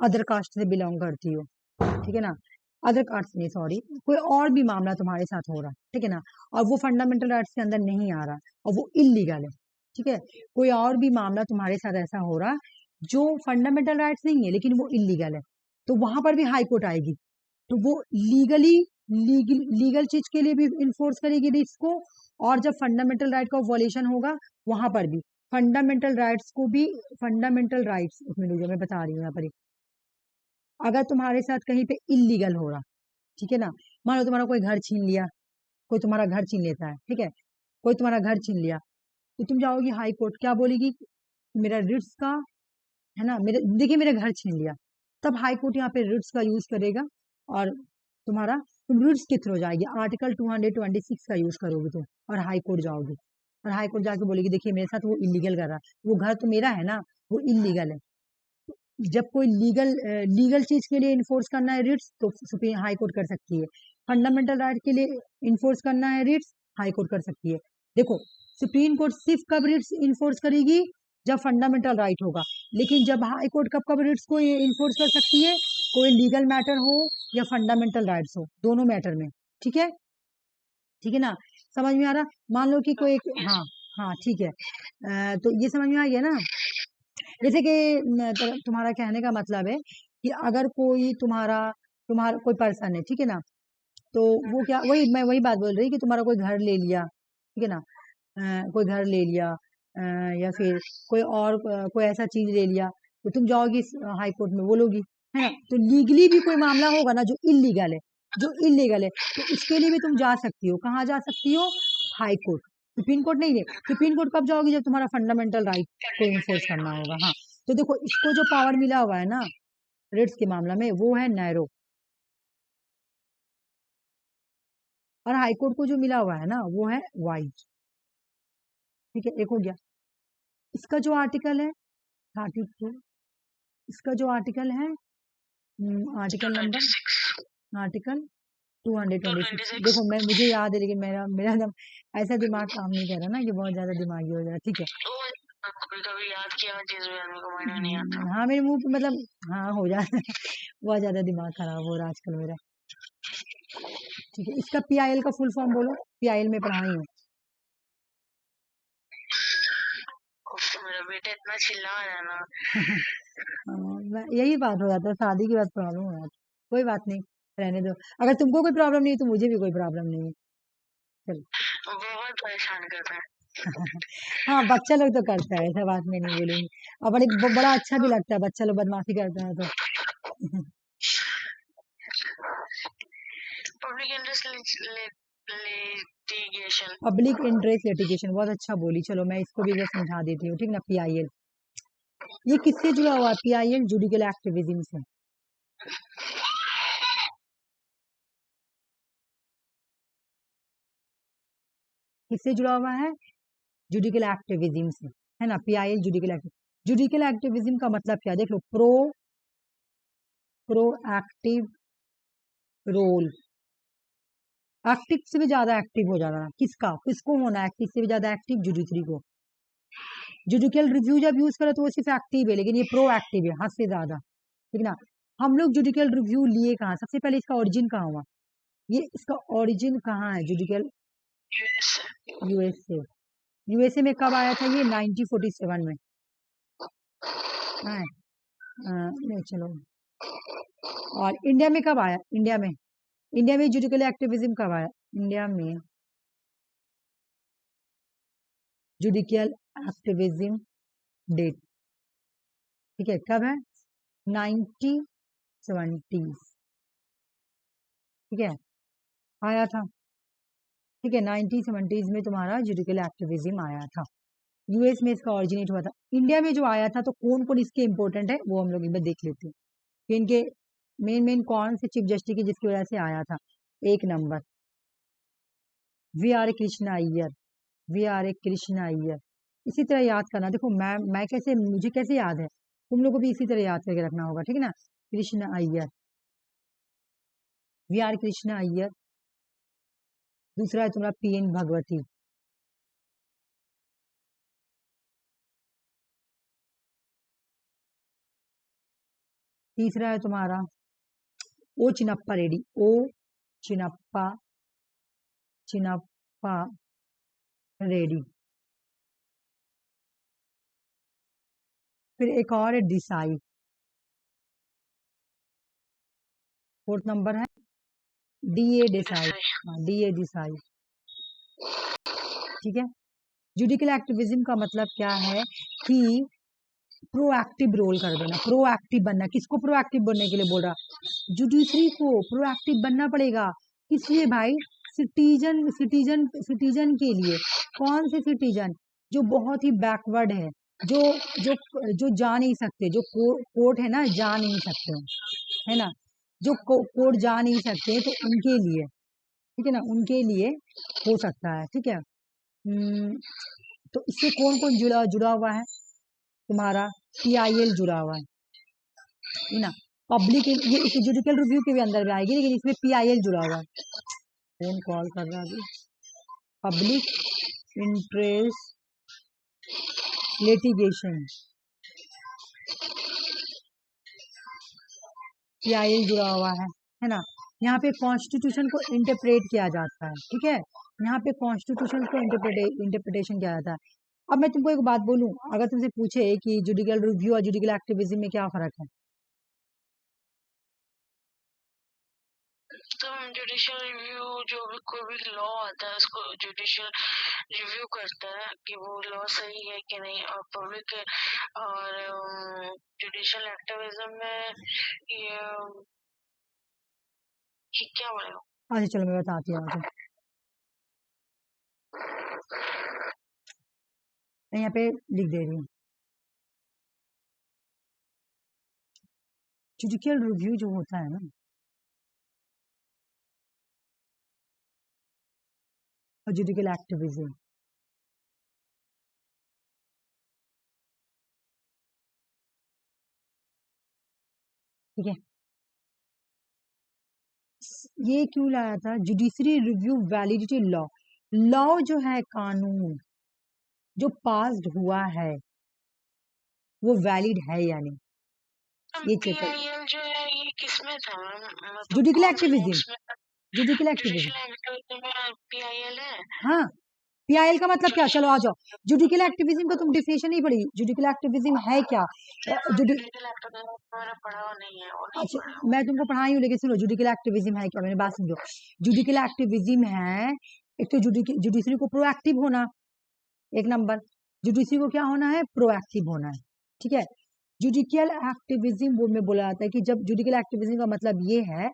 अदर कास्ट से बिलोंग करती हो, ठीक है ना, अदर कास्ट नहीं सॉरी, कोई और भी मामला तुम्हारे साथ हो रहा, ठीक है ना, और वो फंडामेंटल राइट्स के अंदर नहीं आ रहा और वो इलीगल है, ठीक है, कोई और भी मामला तुम्हारे साथ ऐसा हो रहा जो फंडामेंटल राइट्स नहीं है लेकिन वो इलीगल है, तो वहां पर भी हाई कोर्ट आएगी, तो वो लीगल चीज के लिए भी इन्फोर्स करेगी इसको, और जब फंडामेंटल राइट का वॉल्यूशन होगा वहां पर भी फंडामेंटल राइट्स को भी, फंडामेंटल राइट्स उसमें मैं बता रही हूँ यहाँ पर, अगर तुम्हारे साथ कहीं पे इलीगल हो रहा, ठीक है ना, मान लो तुम्हारा कोई घर छीन लिया, कोई तुम्हारा घर छीन लेता है, ठीक है, कोई तुम्हारा घर छीन लिया, तो तुम जाओगी हाई कोर्ट, क्या बोलेगी, मेरा रिट्स का, है ना, मेरे देखिए मेरे घर छीन लिया, तब हाई कोर्ट यहाँ पे रिट्स का यूज करेगा, और तुम्हारा तुम रिट्स के थ्रू जाएगी, आर्टिकल 226 का यूज करोगे तुम, और हाई कोर्ट जाओगी, और हाई कोर्ट जाके बोलेगी देखिए मेरे साथ वो इलीगल कर रहा, वो घर तो मेरा है ना, वो इलीगल है। जब कोई लीगल चीज के लिए इन्फोर्स करना है रिट्स, तो सुप्रीम हाई कोर्ट कर सकती है, फंडामेंटल राइट के लिए इन्फोर्स करना है रिट्स, हाई कोर्ट कर सकती है। देखो सुप्रीम कोर्ट सिर्फ कब रिट्स इन्फोर्स करेगी, जब फंडामेंटल राइट होगा, लेकिन जब हाई कोर्ट कब कब रिट्स को इन्फोर्स कर सकती है, कोई लीगल मैटर हो या फंडामेंटल राइट्स हो, दोनों मैटर में, ठीक है, ठीक है ना, समझ में आ रहा, मान लो कि कोई हाँ हाँ ठीक है, तो ये समझ में आ गया ना। जैसे कि तुम्हारा कहने का मतलब है कि अगर कोई तुम्हारा तुम्हारा कोई पर्सन है, ठीक है ना, तो वो क्या, वही मैं वही बात बोल रही कि तुम्हारा कोई घर ले लिया, ठीक है ना, कोई घर ले लिया, या फिर कोई और कोई ऐसा चीज ले लिया, तो तुम जाओगी हाई कोर्ट में बोलोगी, है ना। तो लीगली भी कोई मामला होगा ना जो इलीगल है, जो इलीगल है, तो उसके लिए भी तुम जा सकती हो। कहाँ जा सकती हो? High court. सुप्रीम कोर्ट नहीं है। सुप्रीम कोर्ट कब जाओगी? जब तुम्हारा फंडामेंटल राइट को इन्फोर्स करना होगा। हाँ, तो देखो इसको जो पावर मिला हुआ है ना रिट्स के मामला में, वो है नैरो, और हाईकोर्ट को जो मिला हुआ है ना वो है वाइड। ठीक है, एक हो गया। इसका जो आर्टिकल है 32, इसका जो आर्टिकल है आर्टिकल नंबर, आर्टिकल 226। देखो मैं मुझे याद है, लेकिन मेरा मेरा एकदम ऐसा दिमाग काम नहीं कर रहा ना कि बहुत ज्यादा दिमागी हो जाए। ठीक है, कभी याद किया चीज भी आदमी को मायने नहीं आता। हाँ मेरे मुंह पे मतलब हाँ हो जाता है बहुत ज्यादा दिमाग खराब हो रहा है आजकल मेरा। ठीक है, इसका पीआईएल का फुल फॉर्म बोलो, पीआईएल में पढ़ाई हूँ। मेरा बेटा इतना चिल्ला रहा है ना। यही बात हो जाता है, शादी के बाद प्रॉब्लम हो जाती है। कोई बात नहीं, रहने दो। अगर तुमको कोई प्रॉब्लम नहीं है तो मुझे भी कोई प्रॉब्लम नहीं है। चलो बहुत परेशान करता है। हाँ बच्चा लोग तो करता है, ऐसा बात मैं नहीं बोलूंगी। और बड़ा अच्छा भी लगता है बच्चा लोग बदमाशी करता है तो public interest litigation, public interest litigation, बहुत अच्छा बोली। चलो मैं इसको भी एक बार समझा देती हूँ, ठीक ना। पीआईएल ये किससे जुड़ा हुआ है? पीआईएल जुडिकल एक्टिविज्म से। किससे जुड़ा हुआ है? जुडिकल एक्टिविज्म से, है ना। PIL judicial active. Judicial activism का मतलब क्या? देख लो, प्रोएक्टिव रोल। एक्टिव से भी ज्यादा एक्टिव हो जाना, किसको होना है एक्टिव से भी ज्यादा एक्टिव? जुडिशरी को। जुडिकल रिव्यू जब यूज करे तो वो सिर्फ एक्टिव है, लेकिन ये प्रो एक्टिव है, हद से ज्यादा, ठीक ना। हम लोग जुडिकल रिव्यू लिए कहाँ? सबसे पहले इसका ओरिजिन कहाँ हुआ? ये इसका ओरिजिन कहाँ है? Judicial USA. यूएसए में कब आया था ये? 1947 में। हाँ नहीं चलो, और इंडिया में कब आया? इंडिया में जुडिकल एक्टिविज्म कब आया? इंडिया में जुडिकल एक्टिविज्म डेट, ठीक है, कब है? 1970, ठीक है, आया था। ठीक है, 1970s में तुम्हारा जुडिकल एक्टिविज्म आया था। यूएस में इसका ऑरिजिनेट हुआ था। इंडिया में जो आया था तो कौन कौन इसके इंपॉर्टेंट है वो हम लोग इनमें देख लेते हैं कि इनके मेन कौन से चीफ जस्टिस की जिसकी वजह से आया था। एक number V R Krishna Iyer, V R Krishna Iyer. इसी तरह याद करना। देखो मैं कैसे, मुझे कैसे याद है, तुम लोग को भी इसी तरह याद करके रखना होगा, ठीक है ना। Krishna Iyer, V R Krishna Iyer. दूसरा है तुम्हारा पीएन भगवती, तीसरा है तुम्हारा ओ चिनप्पा रेड्डी, ओ चिनप्पा चिनप्पा रेड्डी। फिर एक और है देसाई। फोर्थ नंबर है डीए देसाई, डीए देसाई, ठीक है। जुडिकल एक्टिविज्म का मतलब क्या है कि प्रोएक्टिव रोल कर देना, प्रोएक्टिव बनना। किसको प्रोएक्टिव बनने के लिए बोल रहा? जुडिशरी को प्रोएक्टिव बनना पड़ेगा। किस लिए भाई? सिटीजन के लिए। कौन से सिटीजन? जो बहुत ही बैकवर्ड है, जो जो जो जा नहीं सकते, जो कोर्ट है ना जा नहीं सकते, है ना, जो कोर्ट जा नहीं सकते, तो उनके लिए, ठीक है ना, उनके लिए हो सकता है, ठीक है। तो इससे कौन कौन जुड़ा हुआ है? तुम्हारा पीआईएल जुड़ा हुआ है ना। पब्लिक ये इस जुडिकल रिव्यू के भी अंदर में आएगी, लेकिन इसमें पीआईएल जुड़ा हुआ है। फोन कॉल कर रहा है। पब्लिक इंटरेस्ट लिटिगेशन, पीआईएल जुड़ा हुआ है ना। यहाँ पे कॉन्स्टिट्यूशन को इंटरप्रेट किया जाता है, ठीक है। यहाँ पे कॉन्स्टिट्यूशन को इंटरप्रिटेशन किया जाता है। अब मैं तुमको एक बात बोलूं, अगर तुमसे पूछे कि जुडिशियल रिव्यू और जुडिशियल एक्टिविज्म में क्या फर्क है? तो जुडिशियल रिव्यू जो भी कोई भी लॉ आता है उसको जुडिशियल रिव्यू करता है कि वो लॉ सही है कि नहीं, और पब्लिक और जुडिशियल एक्टिविज्म में ये क्या बोलेगा। अच्छा चलो मैं बताती हूँ आपको। मैं यहाँ पे लिख दे रही हूँ, जुडिशियल रिव्यू जो होता है ना, और जुडिशियल एक्टिविज्म, ठीक है, ये क्यों लाया था? Judiciary review validity law, law जो है, कानून जो पास्ड हुआ है वो वैलिड है या नहीं, ये चेक कर। PIL जो है ये किसमें था मैम, मतलब जुडिशियल कौन से एक्टिविज्म, रूल्स में था? जुडिशियल एक्टिविज्म, जुडिशियल एक्टिविज्म में PIL है। हाँ। पीआईएल का मतलब क्या? चलो आ जुडिशियल जाओ, जुडिशियल एक्टिविज्म का तुम डिफिनेशन नहीं पढ़ी, जुडिशियल एक्टिविज्म है क्या? जुडि जुडिशियल एक्टिविज्म मैंने पढ़ा नहीं है और नहीं अच्छा पढ़ा। मैं तुमको पढ़ाई हूँ, लेकिन सुनो, जुडिशियल एक्टिविज्म है क्या, मेरी बात समझो। जुडिशियल एक्टिविज्म है, एक तो जुडिशरी को प्रोएक्टिव होना, एक नंबर, जुडिशरी को क्या होना है? प्रोएक्टिव होना है, ठीक है। जुडिशियल एक्टिविज्म वो में बोला जाता है कि जब जुडिशियल एक्टिविज्म का मतलब ये है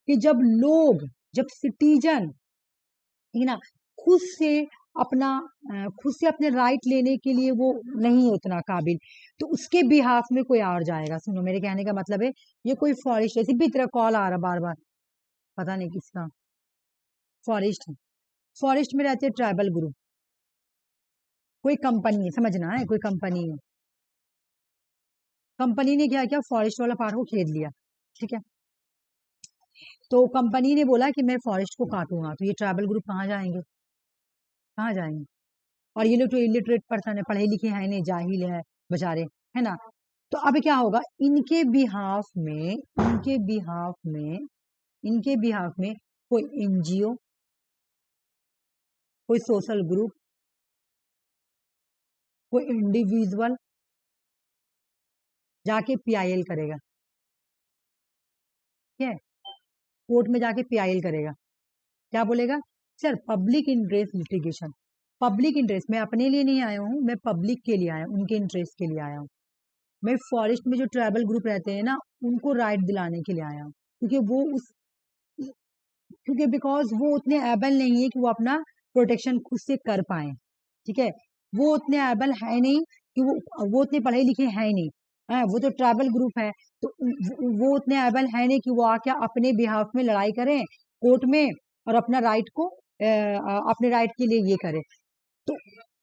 कि जब लोग, जब सिटीजन, ठीक है ना, खुद से खुद से अपने राइट लेने के लिए वो नहीं है उतना काबिल, तो उसके बिहाफ में कोई और जाएगा। सुनो, मेरे कहने का मतलब है, ये कोई फॉरेस्ट, ऐसी भी तरह कॉल आ रहा बार बार, पता नहीं किसका, फॉरेस्ट है, फॉरेस्ट में रहते हैं ट्राइबल ग्रुप, कोई कंपनी है, समझना है, कोई कंपनी है, कंपनी ने क्या किया, फॉरेस्ट वाला पार्ट को खेद लिया, ठीक है। तो कंपनी ने बोला कि मैं फॉरेस्ट को काटूंगा, तो ये ट्राइबल ग्रुप कहाँ जाएंगे? कहाँ जाएंगे? और ये लोग तो इलिटरेट पर्सन है, पढ़े लिखे हैं नहीं, जाहिल है बेचारे, है ना। तो अब क्या होगा, इनके बिहाफ में, इनके बिहाफ में कोई एनजीओ, कोई सोशल ग्रुप, कोई इंडिविजुअल जाके पीआईएल करेगा, ठीक है, कोर्ट में जाके पीआईएल करेगा, क्या बोलेगा? Sir public interest litigation, public interest, मैं अपने लिए नहीं आया हूँ, मैं पब्लिक के लिए आया हूँ, उनके इंटरेस्ट के लिए आया हूँ, मैं फॉरेस्ट में जो ट्राइबल ग्रुप रहते हैं ना, उनको राइट दिलाने के लिए आया हूँ, क्योंकि बिकॉज वो उतने एबल नहीं है कि वो अपना प्रोटेक्शन खुद से कर पाए, ठीक है, वो उतने एबल है नहीं कि वो उतने पढ़े लिखे हैं नहीं, वो तो ट्राइबल ग्रुप है, तो वो उतने एबल है नहीं कि वो आके अपने बिहाफ में लड़ाई करें कोर्ट में और अपना राइट को अपने राइट के लिए ये करे, तो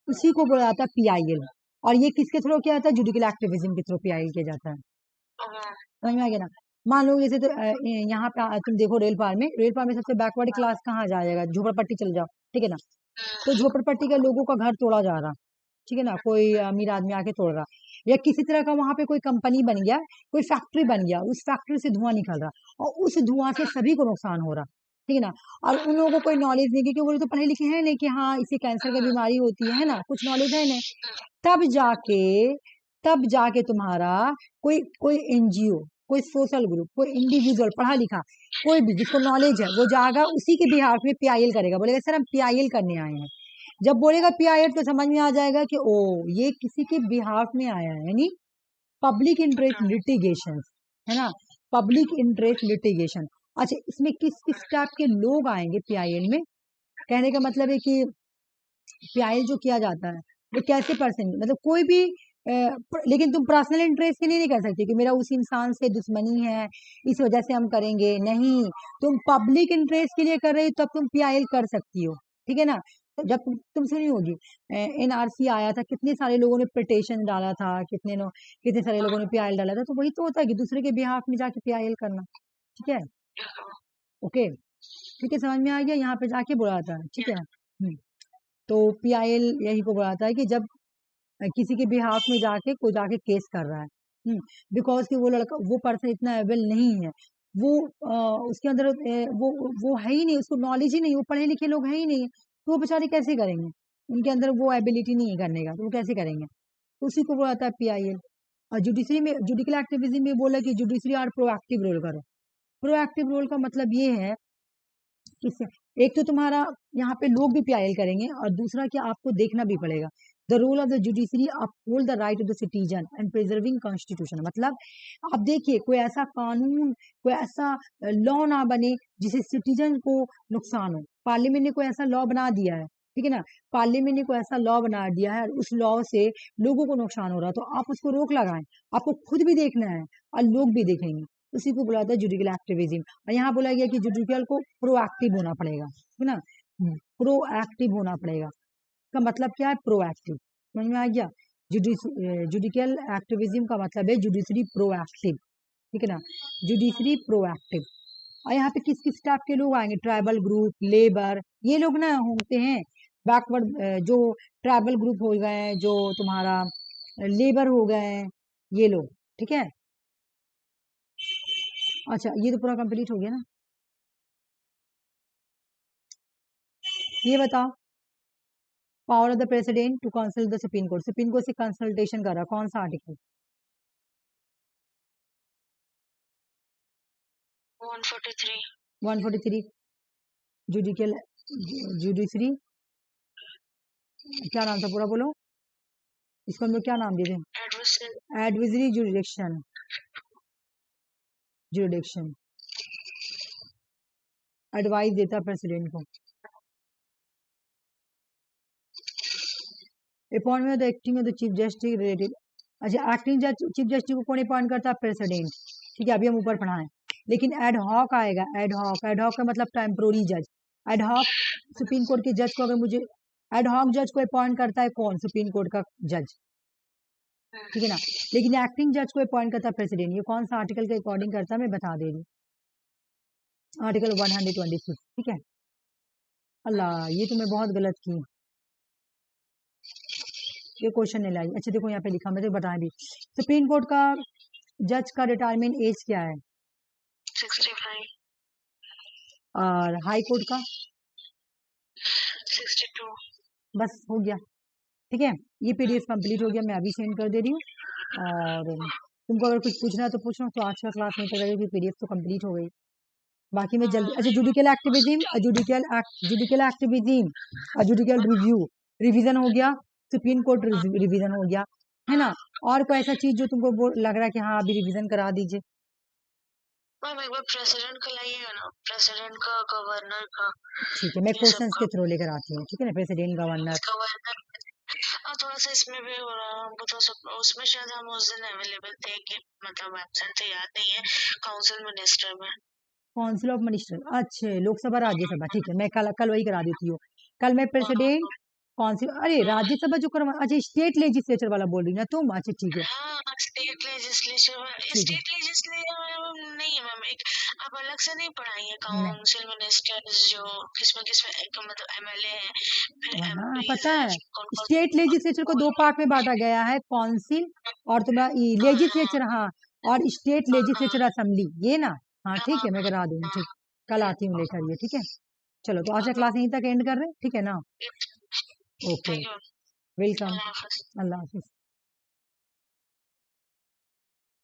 उसी को बोला जाता है पीआईएल। और ये किसके थ्रू किया जाता है? जुडिशियल एक्टिविज्म के थ्रू पीआईएल किया जाता है, समझ में आ गया ना। मान लो जैसे तो यहाँ पे तुम देखो, रेल पार में सबसे बैकवर्ड क्लास कहाँ जाएगा? झोपड़पट्टी चल जाओ, ठीक है ना, तो झोपड़पट्टी के लोगों का घर तोड़ा जा रहा, ठीक है ना, कोई अमीर आदमी आके तोड़ रहा, या किसी तरह का वहां पे कोई कंपनी बन गया, कोई फैक्ट्री बन गया, उस फैक्ट्री से धुआं निकल रहा और उस धुआं से सभी को नुकसान हो रहा, ठीक है ना, और उन लोगों को कोई नॉलेज नहीं, क्योंकि वो लोग तो पढ़े लिखे हैं नहीं कि हाँ इसे कैंसर की बीमारी होती है ना, कुछ नॉलेज है नहीं। तब जाके तब जाके तुम्हारा कोई कोई एनजीओ, कोई सोशल ग्रुप, कोई इंडिविजुअल पढ़ा लिखा, कोई भी जिसको नॉलेज है, वो जाएगा उसी के बिहाफ में पीआईएल करेगा, बोलेगा सर हम पीआईएल करने आए हैं। जब बोलेगा पीआईएल तो समझ में आ जाएगा कि ओ ये किसी के बिहाफ में आया है, यानी पब्लिक इंटरेस्ट लिटिगेशन, है ना, पब्लिक इंटरेस्ट लिटिगेशन। अच्छा, इसमें किस किस टाइप के लोग आएंगे पीआईएल में? कहने का मतलब है कि पीआईएल जो किया जाता है वो कैसे पर्सन, मतलब कोई भी लेकिन तुम पर्सनल इंटरेस्ट के लिए नहीं कर सकते कि मेरा उस इंसान से दुश्मनी है इस वजह से हम करेंगे, नहीं, तुम पब्लिक इंटरेस्ट के लिए कर रहे हो तब तुम पीआईएल कर सकती हो, ठीक है ना। तो जब तुम सुनी होगी एनआरसी आया था, कितने सारे लोगों ने पिटिशन डाला था, कितने सारे लोगों ने पीआईएल डाला था, तो वही तो होता है कि दूसरे के बिहाफ में जाके पीआईएल करना, ठीक है, ओके, ठीक है, समझ में आ गया, यहाँ पे जाके बोला था, ठीक है। तो पीआईएल यही को बोलाता है कि जब किसी के बिहाफ में कोई जाके केस कर रहा है, बिकॉज कि वो पर्सन इतना एबल नहीं है, वो उसके अंदर वो है ही नहीं, उसको नॉलेज ही नहीं, वो पढ़े लिखे लोग है ही नहीं, तो वो बेचारे कैसे करेंगे? उनके अंदर वो एबिलिटी नहीं है करने का, तो वो कैसे करेंगे? तो उसी को बोला था PIL। और जुडिशरी में, जुडिकल एक्टिविज्म में बोला कि जुडिशरी आर प्रोएक्टिव रोल करो। प्रोएक्टिव रोल का मतलब ये है कि एक तो तुम्हारा यहाँ पे लोग भी PIL करेंगे, और दूसरा कि आपको देखना भी पड़ेगा। The role of the judiciary uphold the right of the citizen and preserving constitution. मतलब अब देखिए, कोई ऐसा कानून, कोई ऐसा लॉ ना बने जिससे सिटीजन को नुकसान हो। पार्लियामेंट ने कोई ऐसा लॉ बना दिया है, ठीक है ना, पार्लियामेंट ने कोई ऐसा लॉ बना दिया है, उस लॉ से लोगों को नुकसान हो रहा है, तो आप उसको रोक लगाएं। आपको खुद भी देखना है और लोग भी देखेंगे, उसी को बोला था जुडिकल एक्टिविज्म। और यहाँ बोला गया कि जुडिकल को प्रोएक्टिव होना पड़ेगा, है ना, प्रोएक्टिव होना पड़ेगा। का मतलब क्या है? प्रोएक्टिव। समझ में आ गया? जुडिकल एक्टिविज्म का मतलब है जुडिशरी प्रोएक्टिव, ठीक है ना, जुडिशरी प्रोएक्टिव। और यहाँ पे किस किस टाइप के लोग आएंगे? ट्राइबल ग्रुप, लेबर, ये लोग ना होते हैं बैकवर्ड, जो ट्राइबल ग्रुप हो गए, जो तुम्हारा लेबर हो गए, ये लोग, ठीक है। अच्छा, ये तो पूरा कंप्लीट हो गया ना। ये बताओ, power of the president to consult the supreme court. Supreme court से कंसल्टेशन कर रहा, कौन सा आर्टिकल? 143। 143 जुडिकल, जुडिशरी, क्या नाम था पूरा बोलो, इसको हम लोग क्या नाम देते हैं? एडविजरी जुडिक्शन, जुडिक्शन एडवाइस देता प्रेसिडेंट को। Appointment of the acting of the chief justice related. अच्छा, एक्टिंग जज, चीफ जस्टिस को कौन अपॉइंट करता है? प्रेसिडेंट, ठीक है, अभी हम ऊपर पढ़ाएं। लेकिन एड हॉक आएगा, एड हॉक, एड हॉक का मतलब टेम्पोररी जज। एड हॉक सुप्रीम कोर्ट के जज को, अगर मुझे एड हॉक जज को अपॉइंट करता है कौन? सुप्रीम कोर्ट का जज, ठीक है ना। लेकिन एक्टिंग जज को अपॉइंट करता है प्रेसिडेंट। ये कौन सा आर्टिकल के अकॉर्डिंग करता है मैं बता दे रही हूँ, आर्टिकल 126, ठीक है। अल्लाह, ये तो मैं बहुत गलत की, ये क्वेश्चन नहीं लाई। अच्छा देखो यहाँ पे लिखा, मैं तो बताया भी। सुप्रीम कोर्ट का जज का रिटायरमेंट एज क्या है? 65। और हाई कोर्ट का? 62। बस हो गया, ठीक है। ये PDF कंप्लीट हो गया, मैं अभी सेंड कर दे रही हूँ। और तुमको अगर कुछ पूछना है तो पूछना, तो आज का क्लास में तो रहेगी, PDF तो कंप्लीट हो गई। बाकी मैं जल्दी, अच्छा, judicial activism, judicial activism, judicial review, revision हो गया, सुप्रीम कोर्ट रिवीजन हो गया, है ना। और कोई ऐसा चीज जो तुमको लग रहा है कि हाँ अभी रिवीजन करा दीजिए? मैम एक बार प्रेसिडेंट का लाइएगा ना, प्रेसिडेंट का, गवर्नर का, ठीक है, मैं ये सब क्वेश्चंस का। के थ्रू लेकर आती हूँ, ठीक है ना, प्रेसिडेंट, गवर्नर। गवर्नर, हाँ थोड़ा सा इसमें भी हो रहा है, बता सकता, उसमें शायद हम उस दिन अवेलेबल थे कि मतलब एब्सेंट थे, याद नहीं है। काउंसिल मिनिस्टर में, काउंसिल ऑफ मिनिस्टर, अच्छे, लोकसभा राज्यसभा, ठीक है, मैं कल वही करा देती हूँ। कल मैं प्रेसिडेंट, काउंसिल, अरे राज्यसभा जो करवा, अच्छा स्टेट लेजिस्लेचर वाला बोल रही ना तुम, अच्छा ठीक है, हाँ स्टेट लेजिस्लेचर, ठीक है। स्टेट लेजिस्लेचर नहीं है मैम, एक आप अलग से नहीं पढ़ाई है। नहीं, काउंसिल मिनिस्टर्स जो किसमें एक मतलब MLA है, फिर हाँ MPs पता है, है, कौन स्टेट लेजिस्लेचर को दो पार्ट में बांटा गया है, काउंसिल और तुम्हारा लेजिस्लेचर, हाँ, और स्टेट लेजिस्लेचर असेंबली, ये ना। हाँ ठीक है, मैं करा दूंगी, ठीक, कल आती हूँ लेकर ये, ठीक है। चलो, तो आज का क्लास यहीं तक एंड कर रहे हैं, ठीक है ना। Okay, thank you. Welcome, Allah Hafiz. Allah Hafiz.